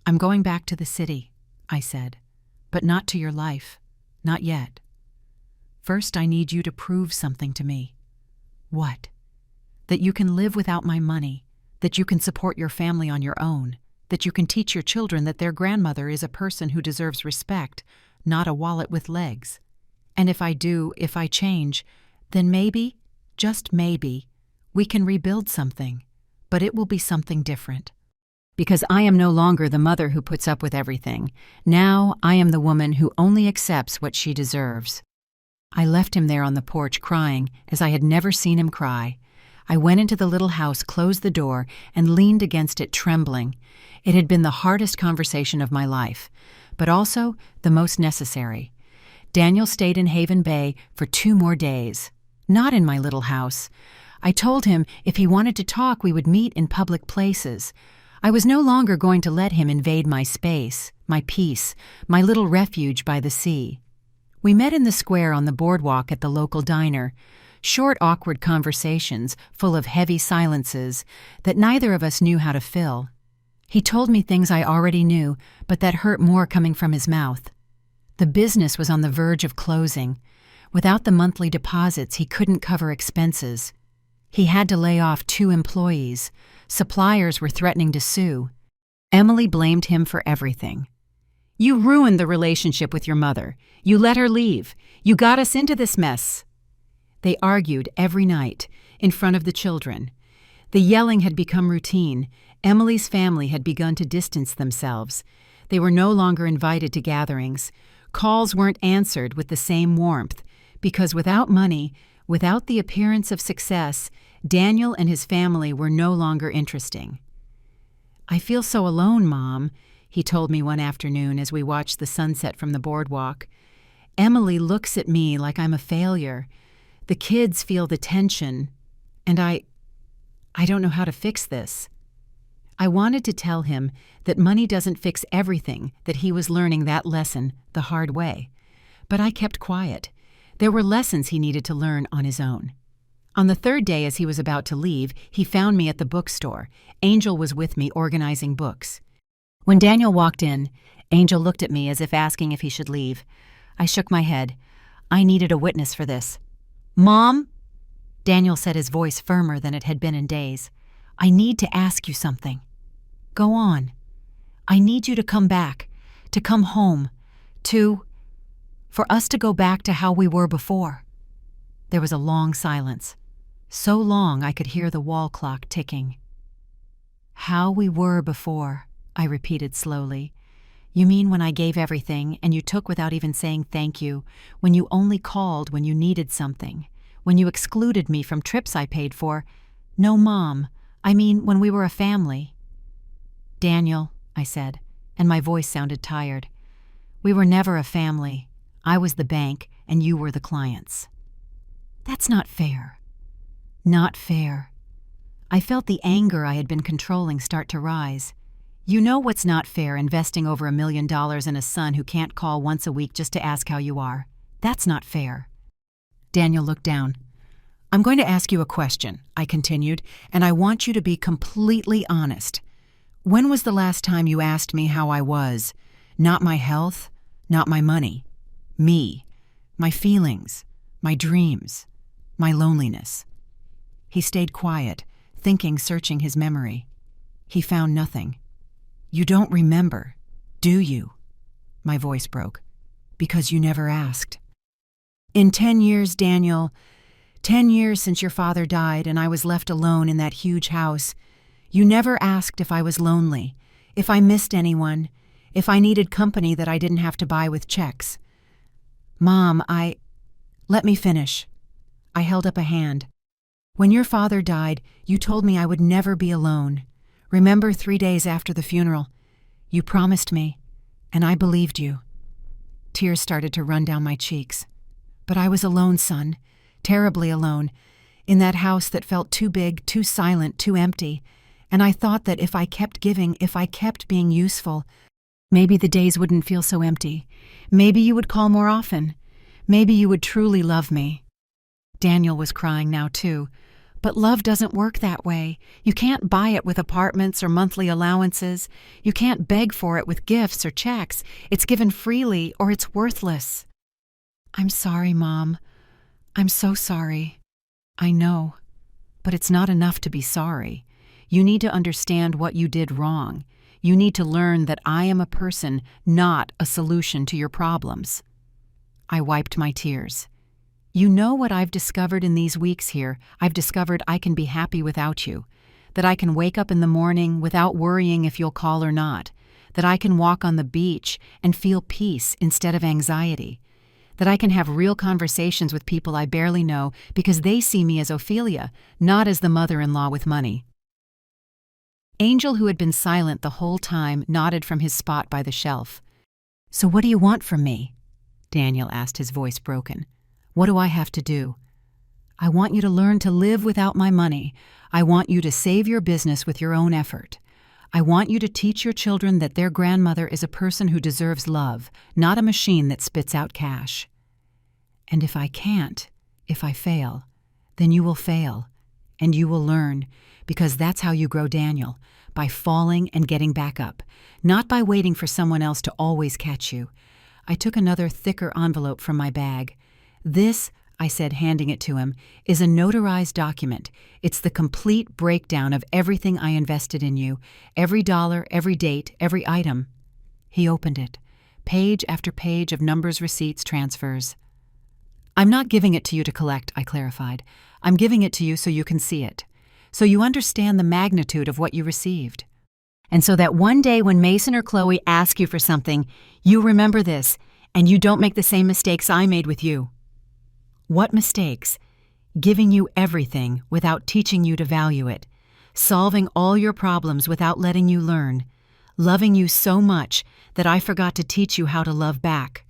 "I'm going back to the city," I said, "but not to your life. Not yet. First, I need you to prove something to me." "What?" "That you can live without my money, that you can support your family on your own, that you can teach your children that their grandmother is a person who deserves respect, not a wallet with legs. And if I change, then maybe, just maybe, we can rebuild something, but it will be something different. Because I am no longer the mother who puts up with everything. Now I am the woman who only accepts what she deserves." I left him there on the porch crying as I had never seen him cry. I went into the little house, closed the door, and leaned against it trembling. It had been the hardest conversation of my life, but also the most necessary. Daniel stayed in Haven Bay for 2 more days. Not in my little house. I told him if he wanted to talk, we would meet in public places. I was no longer going to let him invade my space, my peace, my little refuge by the sea. We met in the square on the boardwalk at the local diner. Short, awkward conversations full of heavy silences that neither of us knew how to fill. He told me things I already knew, but that hurt more coming from his mouth. The business was on the verge of closing. Without the monthly deposits, he couldn't cover expenses. He had to lay off 2 employees. Suppliers were threatening to sue. Emily blamed him for everything. "You ruined the relationship with your mother. You let her leave. You got us into this mess." They argued every night, in front of the children. The yelling had become routine. Emily's family had begun to distance themselves. They were no longer invited to gatherings. Calls weren't answered with the same warmth, because without money, without the appearance of success, Daniel and his family were no longer interesting. "I feel so alone, Mom," he told me one afternoon as we watched the sunset from the boardwalk. "Emily looks at me like I'm a failure. The kids feel the tension, and I don't know how to fix this." I wanted to tell him that money doesn't fix everything, that he was learning that lesson the hard way. But I kept quiet. There were lessons he needed to learn on his own. On the 3rd day, as he was about to leave, he found me at the bookstore. Angel was with me organizing books. When Daniel walked in, Angel looked at me as if asking if he should leave. I shook my head. I needed a witness for this. "Mom," Daniel said, his voice firmer than it had been in days, "I need to ask you something." "Go on." "I need you to come back, to come home, for us to go back to how we were before." There was a long silence, so long I could hear the wall clock ticking. "How we were before," I repeated slowly. "You mean when I gave everything and you took without even saying thank you, when you only called when you needed something, when you excluded me from trips I paid for? No, Mom, I mean when we were a family." "Daniel," I said, and my voice sounded tired, "we were never a family. I was the bank and you were the clients." "That's not fair." "Not fair." I felt the anger I had been controlling start to rise. "You know what's not fair, investing over $1 million in a son who can't call once a week just to ask how you are. That's not fair." Daniel looked down. "I'm going to ask you a question," I continued, "and I want you to be completely honest. When was the last time you asked me how I was? Not my health, not my money. Me, my feelings, my dreams, my loneliness." He stayed quiet, thinking, searching his memory. He found nothing. "You don't remember, do you?" My voice broke. "Because you never asked." "In 10 years, Daniel, 10 years since your father died and I was left alone in that huge house, you never asked if I was lonely, if I missed anyone, if I needed company that I didn't have to buy with checks. Mom, let me finish." I held up a hand. "When your father died, you told me I would never be alone. Remember 3 days after the funeral? You promised me, and I believed you." Tears started to run down my cheeks. "But I was alone, son, terribly alone. in that house that felt too big, too silent, too empty, and I thought that if I kept giving, if I kept being useful, maybe the days wouldn't feel so empty. Maybe you would call more often. Maybe you would truly love me. Daniel was crying now too. But love doesn't work that way. You can't buy it with apartments or monthly allowances. You can't beg for it with gifts or checks. It's given freely or it's worthless. I'm sorry, Mom. I'm so sorry. I know. But it's not enough to be sorry. You need to understand what you did wrong. You need to learn that I am a person, not a solution to your problems. I wiped my tears. You know what I've discovered in these weeks here? I've discovered I can be happy without you. That I can wake up in the morning without worrying if you'll call or not. That I can walk on the beach and feel peace instead of anxiety. That I can have real conversations with people I barely know because they see me as Ophelia, not as the mother-in-law with money. Angel, who had been silent the whole time, nodded from his spot by the shelf. So what do you want from me? Daniel asked, his voice broken. What do I have to do? I want you to learn to live without my money. I want you to save your business with your own effort. I want you to teach your children that their grandmother is a person who deserves love, not a machine that spits out cash. And if I can't, if I fail, then you will fail, and you will learn, because that's how you grow, Daniel, by falling and getting back up, not by waiting for someone else to always catch you. I took another thicker envelope from my bag. This, I said, handing it to him, is a notarized document. It's the complete breakdown of everything I invested in you, every dollar, every date, every item. He opened it, page after page of numbers, receipts, transfers. I'm not giving it to you to collect, I clarified. I'm giving it to you so you can see it, so you understand the magnitude of what you received. And so that one day when Mason or Chloe ask you for something, you remember this, and you don't make the same mistakes I made with you. What mistakes? Giving you everything without teaching you to value it, solving all your problems without letting you learn, loving you so much that I forgot to teach you how to love back.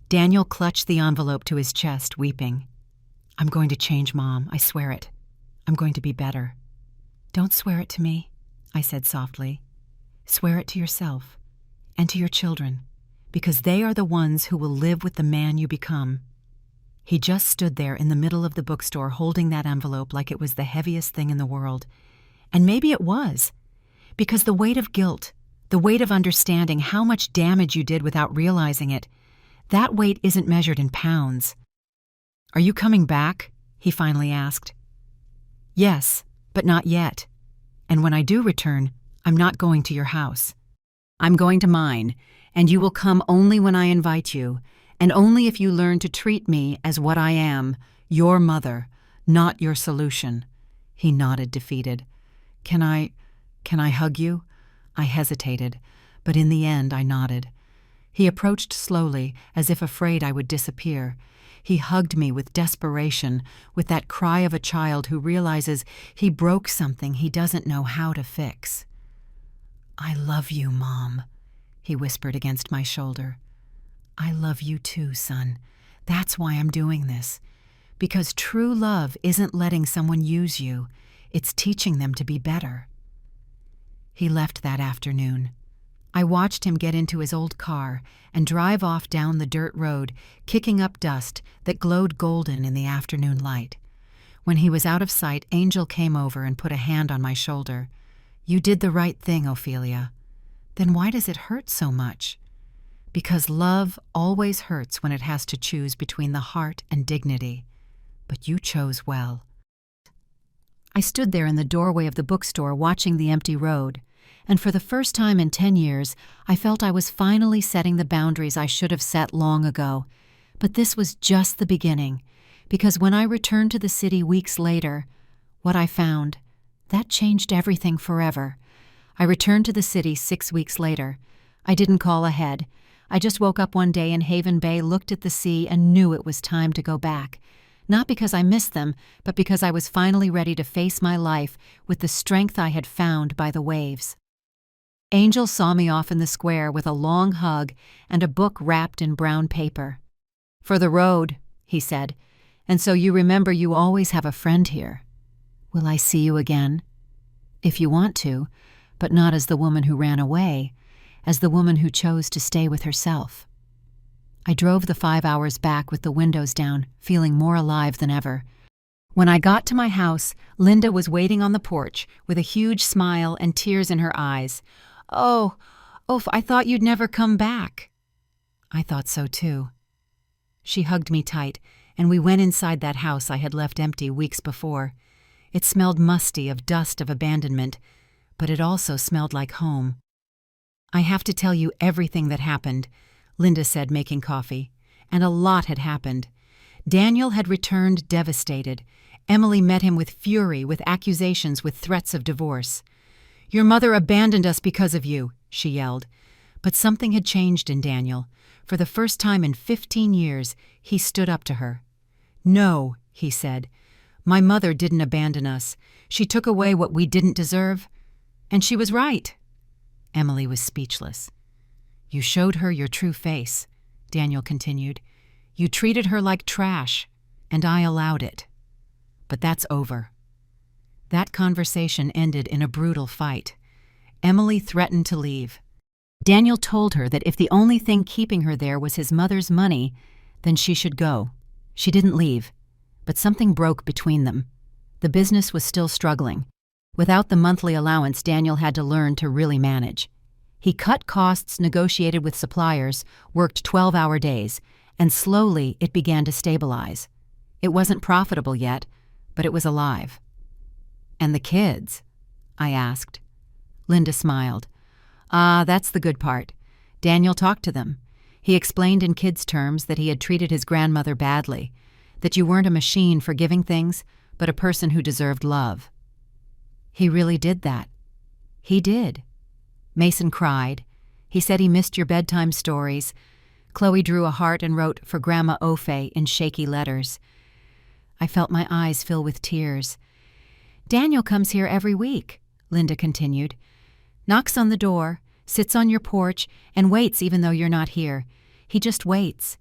Daniel clutched the envelope to his chest, weeping. I'm going to change, Mom, I swear it. I'm going to be better. Don't swear it to me, I said softly. Swear it to yourself and to your children, because they are the ones who will live with the man you become. He just stood there in the middle of the bookstore holding that envelope like it was the heaviest thing in the world. And maybe it was, because the weight of guilt, the weight of understanding how much damage you did without realizing it, that weight isn't measured in pounds. Are you coming back? He finally asked. Yes, but not yet. And when I do return, I'm not going to your house. I'm going to mine, and you will come only when I invite you, and only if you learn to treat me as what I am, your mother, not your solution. He nodded, defeated. Can I hug you? I hesitated, but in the end I nodded. He approached slowly, as if afraid I would disappear. He hugged me with desperation, with that cry of a child who realizes he broke something he doesn't know how to fix. I love you, Mom, he whispered against my shoulder. I love you too, son. That's why I'm doing this. Because true love isn't letting someone use you. It's teaching them to be better. He left that afternoon. I watched him get into his old car and drive off down the dirt road, kicking up dust that glowed golden in the afternoon light. When he was out of sight, Angel came over and put a hand on my shoulder. You did the right thing, Ophelia. Then why does it hurt so much? Because love always hurts when it has to choose between the heart and dignity. But you chose well. I stood there in the doorway of the bookstore watching the empty road, and for the first time in 10 years, I felt I was finally setting the boundaries I should have set long ago. But this was just the beginning, because when I returned to the city weeks later, what I found, that changed everything forever. I returned to the city 6 weeks later. I didn't call ahead. I just woke up one day in Haven Bay, looked at the sea, and knew it was time to go back. Not because I missed them, but because I was finally ready to face my life with the strength I had found by the waves. Angel saw me off in the square with a long hug and a book wrapped in brown paper. For the road, he said, And so you remember you always have a friend here. Will I see you again? If you want to, but not as the woman who ran away, as the woman who chose to stay with herself. I drove the 5 hours back with the windows down, feeling more alive than ever. When I got to my house, Linda was waiting on the porch with a huge smile and tears in her eyes. Oh, I thought you'd never come back. I thought so too. She hugged me tight, and we went inside that house I had left empty weeks before. It smelled musty of dust of abandonment, but it also smelled like home. I have to tell you everything that happened, Linda said, making coffee. And a lot had happened. Daniel had returned devastated. Emily met him with fury, with accusations, with threats of divorce. Your mother abandoned us because of you, she yelled. But something had changed in Daniel. For the first time in 15 years, he stood up to her. No, he said. My mother didn't abandon us. She took away what we didn't deserve. And she was right. Emily was speechless. You showed her your true face, Daniel continued. You treated her like trash, and I allowed it. But that's over. That conversation ended in a brutal fight. Emily threatened to leave. Daniel told her that if the only thing keeping her there was his mother's money, then she should go. She didn't leave, but something broke between them. The business was still struggling. Without the monthly allowance, Daniel had to learn to really manage. He cut costs, negotiated with suppliers, worked 12-hour days, and slowly it began to stabilize. It wasn't profitable yet, but it was alive. And the kids? I asked. Linda smiled. That's the good part. Daniel talked to them. He explained in kids' terms that he had treated his grandmother badly, that you weren't a machine for giving things, but a person who deserved love. He really did that. He did. Mason cried. He said he missed your bedtime stories. Chloe drew a heart and wrote, "For Grandma Ofe," in shaky letters. I felt my eyes fill with tears. Daniel comes here every week, Linda continued. Knocks on the door, sits on your porch, and waits even though you're not here. He just waits.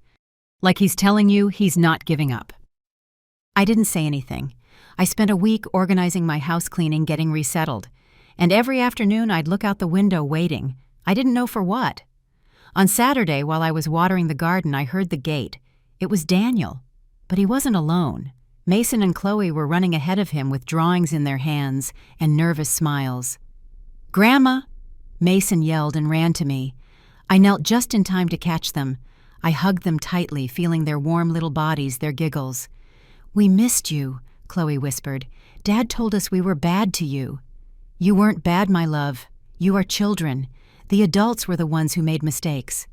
Like he's telling you he's not giving up. I didn't say anything. I spent a week organizing my house cleaning, getting resettled. And every afternoon I'd look out the window waiting. I didn't know for what. On Saturday, while I was watering the garden, I heard the gate. It was Daniel. But he wasn't alone. Mason and Chloe were running ahead of him with drawings in their hands and nervous smiles. "Grandma!" Mason yelled and ran to me. I knelt just in time to catch them. I hugged them tightly, feeling their warm little bodies, their giggles. "We missed you," Chloe whispered. "Dad told us we were bad to you." "You weren't bad, my love. You are children. The adults were the ones who made mistakes."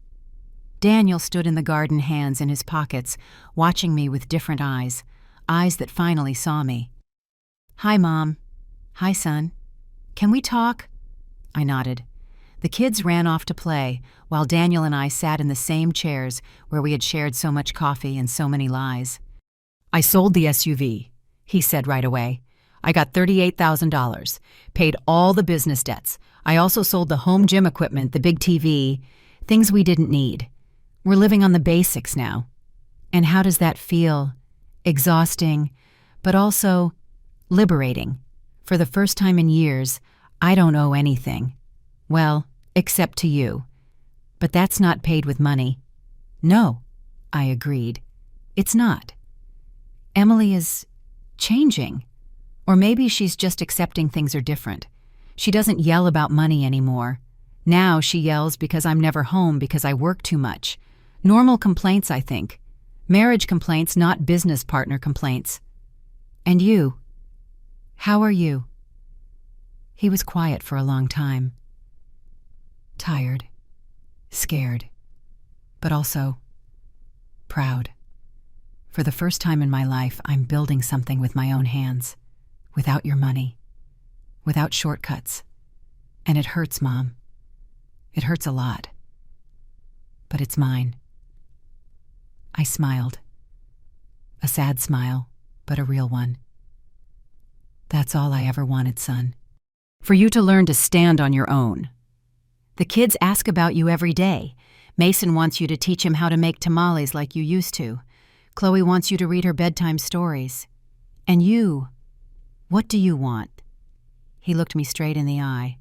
Daniel stood in the garden, hands in his pockets, watching me with different eyes, eyes that finally saw me. "Hi, Mom." "Hi, son. Can we talk?" I nodded. The kids ran off to play, while Daniel and I sat in the same chairs where we had shared so much coffee and so many lies. "I sold the SUV," he said right away. "I got $38,000, paid all the business debts. I also sold the home gym equipment, the big TV, things we didn't need. We're living on the basics now." "And how does that feel?" "Exhausting, but also liberating. For the first time in years, I don't owe anything. Well, except to you. But that's not paid with money." "No," I agreed. "It's not. Emily is changing. Or maybe she's just accepting things are different. She doesn't yell about money anymore. Now she yells because I'm never home because I work too much. Normal complaints, I think. Marriage complaints, not business partner complaints." "And you? How are you?" He was quiet for a long time. Tired, scared, but also proud. For the first time in my life, I'm building something with my own hands, without your money, without shortcuts. And it hurts, Mom. It hurts a lot. But it's mine. I smiled. A sad smile, but a real one. "That's all I ever wanted, son. For you to learn to stand on your own. The kids ask about you every day. Mason wants you to teach him how to make tamales like you used to. Chloe wants you to read her bedtime stories. And you, what do you want? He looked me straight in the eye.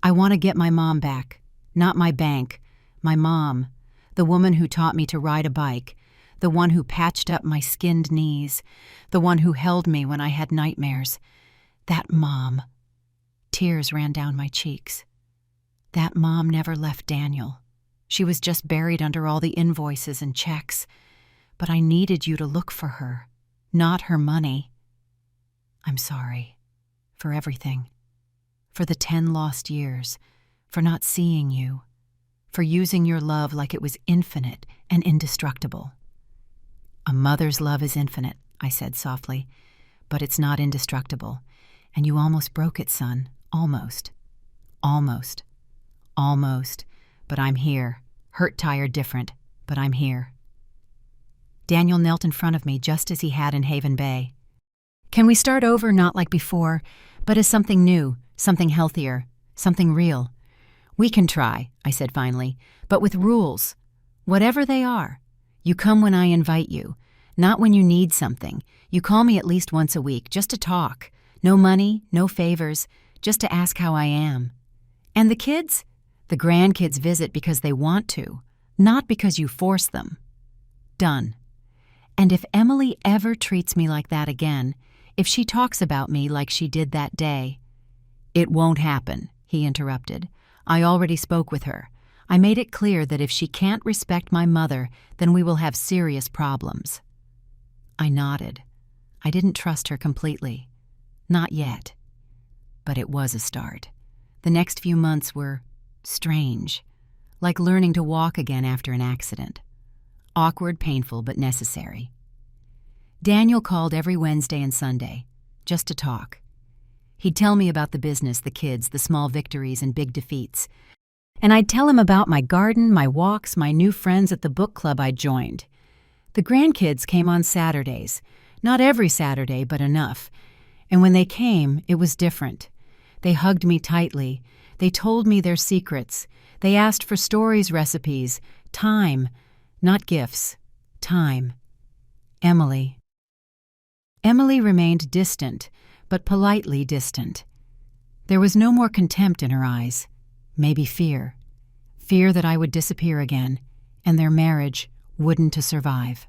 I want to get my mom back, not my bank, my mom, the woman who taught me to ride a bike, the one who patched up my skinned knees, the one who held me when I had nightmares. That mom. Tears ran down my cheeks. That mom never left Daniel. She was just buried under all the invoices and checks. But I needed you to look for her, not her money. I'm sorry. For everything. For the 10 lost years. For not seeing you. For using your love like it was infinite and indestructible. A mother's love is infinite, I said softly, but it's not indestructible. And you almost broke it, son. Almost. Almost. Almost. But I'm here. Hurt, tired, different. But I'm here. Daniel knelt in front of me just as he had in Haven Bay. Can we start over, not like before, but as something new, something healthier, something real? We can try, I said finally, but with rules. Whatever they are. You come when I invite you, not when you need something. You call me at least once a week, just to talk. No money, no favors, just to ask how I am. And the kids? The grandkids visit because they want to, not because you force them. Done. And if Emily ever treats me like that again, if she talks about me like she did that day— It won't happen, he interrupted. I already spoke with her. I made it clear that if she can't respect my mother, then we will have serious problems. I nodded. I didn't trust her completely. Not yet. But it was a start. The next few months were strange, like learning to walk again after an accident. Awkward, painful, but necessary. Daniel called every Wednesday and Sunday, just to talk. He'd tell me about the business, the kids, the small victories and big defeats. And I'd tell him about my garden, my walks, my new friends at the book club I'd joined. The grandkids came on Saturdays. Not every Saturday, but enough. And when they came, it was different. They hugged me tightly. They told me their secrets. They asked for stories, recipes, time. Not gifts. Time. Emily. Emily remained distant, but politely distant. There was no more contempt in her eyes. Maybe fear. Fear that I would disappear again, and their marriage wouldn't survive.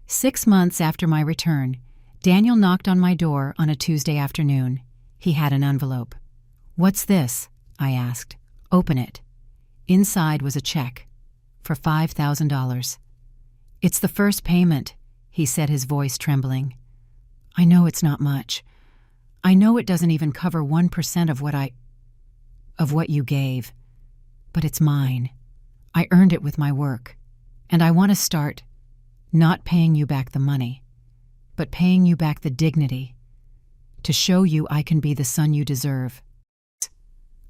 6 months after my return, Daniel knocked on my door on a Tuesday afternoon. He had an envelope. "What's this?" I asked. "Open it." Inside was a check for $5,000. "It's the first payment," he said, his voice trembling. "I know it's not much. I know it doesn't even cover 1% of what you gave. But it's mine. I earned it with my work. And I want to start not paying you back the money, but paying you back the dignity, to show you I can be the son you deserve."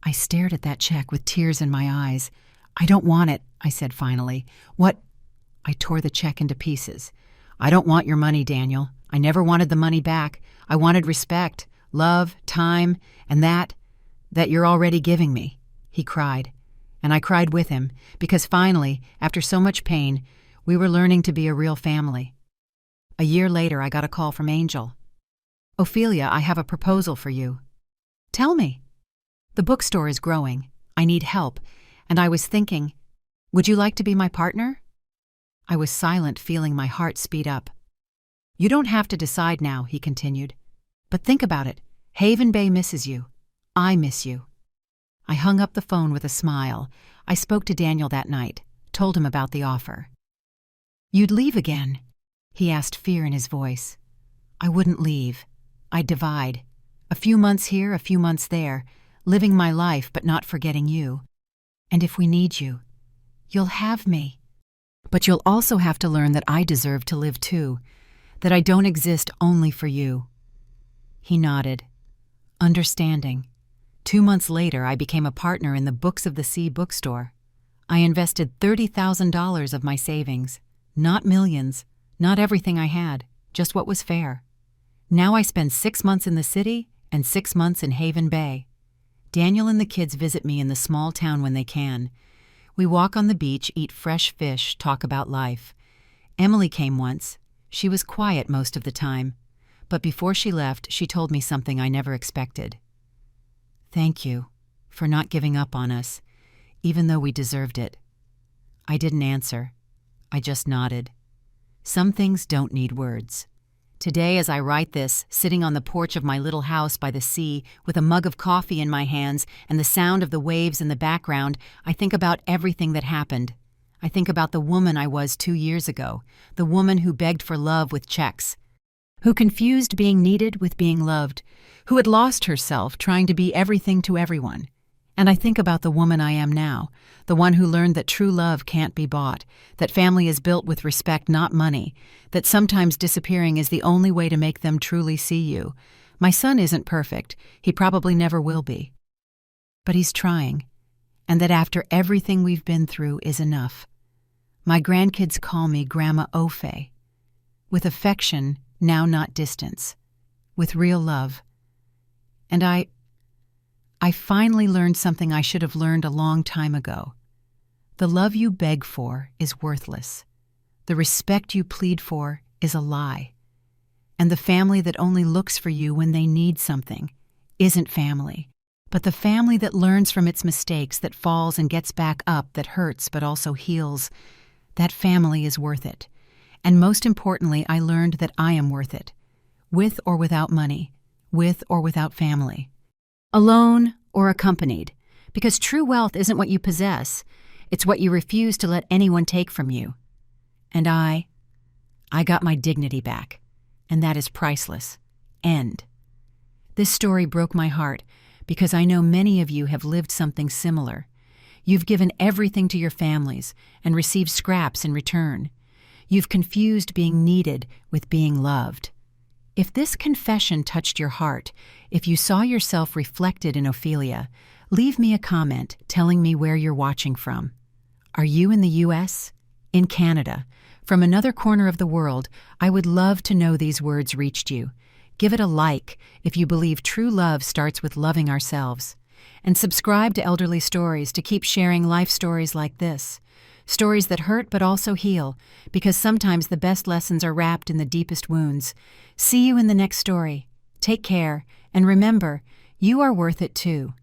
I stared at that check with tears in my eyes. "I don't want it," I said finally. "What?" I tore the check into pieces. "I don't want your money, Daniel. I never wanted the money back. I wanted respect, love, time, and that you're already giving me," he cried. And I cried with him, because finally, after so much pain, we were learning to be a real family. A year later, I got a call from Angel. "Ophelia, I have a proposal for you." "Tell me." "The bookstore is growing. I need help, and I was thinking, would you like to be my partner?" I was silent, feeling my heart speed up. "You don't have to decide now," he continued. "But think about it. Haven Bay misses you. I miss you." I hung up the phone with a smile. I spoke to Daniel that night, told him about the offer. "You'd leave again?" He asked, fear in his voice. "I wouldn't leave. I'd divide. A few months here, a few months there, living my life but not forgetting you. And if we need you, you'll have me. But you'll also have to learn that I deserve to live too, that I don't exist only for you." He nodded, understanding. 2 months later, I became a partner in the Books of the Sea bookstore. I invested $30,000 of my savings. Not millions, not everything I had, just what was fair. Now I spend 6 months in the city and 6 months in Haven Bay. Daniel and the kids visit me in the small town when they can. We walk on the beach, eat fresh fish, talk about life. Emily came once. She was quiet most of the time, but before she left, she told me something I never expected. "Thank you for not giving up on us, even though we deserved it." I didn't answer. I just nodded. Some things don't need words. Today, as I write this, sitting on the porch of my little house by the sea with a mug of coffee in my hands and the sound of the waves in the background, I think about everything that happened. I think about the woman I was 2 years ago, the woman who begged for love with checks, who confused being needed with being loved, who had lost herself trying to be everything to everyone. And I think about the woman I am now, the one who learned that true love can't be bought, that family is built with respect, not money, that sometimes disappearing is the only way to make them truly see you. My son isn't perfect. He probably never will be. But he's trying, and that after everything we've been through is enough. My grandkids call me Grandma Ofe, with affection, now not distance, with real love. And I finally learned something I should have learned a long time ago. The love you beg for is worthless. The respect you plead for is a lie. And the family that only looks for you when they need something isn't family, but the family that learns from its mistakes, that falls and gets back up, that hurts but also heals, that family is worth it. And most importantly, I learned that I am worth it, with or without money, with or without family. Alone or accompanied, because true wealth isn't what you possess, it's what you refuse to let anyone take from you. And I got my dignity back, and that is priceless. End. This story broke my heart because I know many of you have lived something similar. You've given everything to your families and received scraps in return. You've confused being needed with being loved. If this confession touched your heart, if you saw yourself reflected in Ophelia, leave me a comment telling me where you're watching from. Are you in the U.S.? In Canada? From another corner of the world? I would love to know these words reached you. Give it a like if you believe true love starts with loving ourselves. And subscribe to Elderly Stories to keep sharing life stories like this. Stories that hurt but also heal, because sometimes the best lessons are wrapped in the deepest wounds. See you in the next story. Take care, and remember, you are worth it too.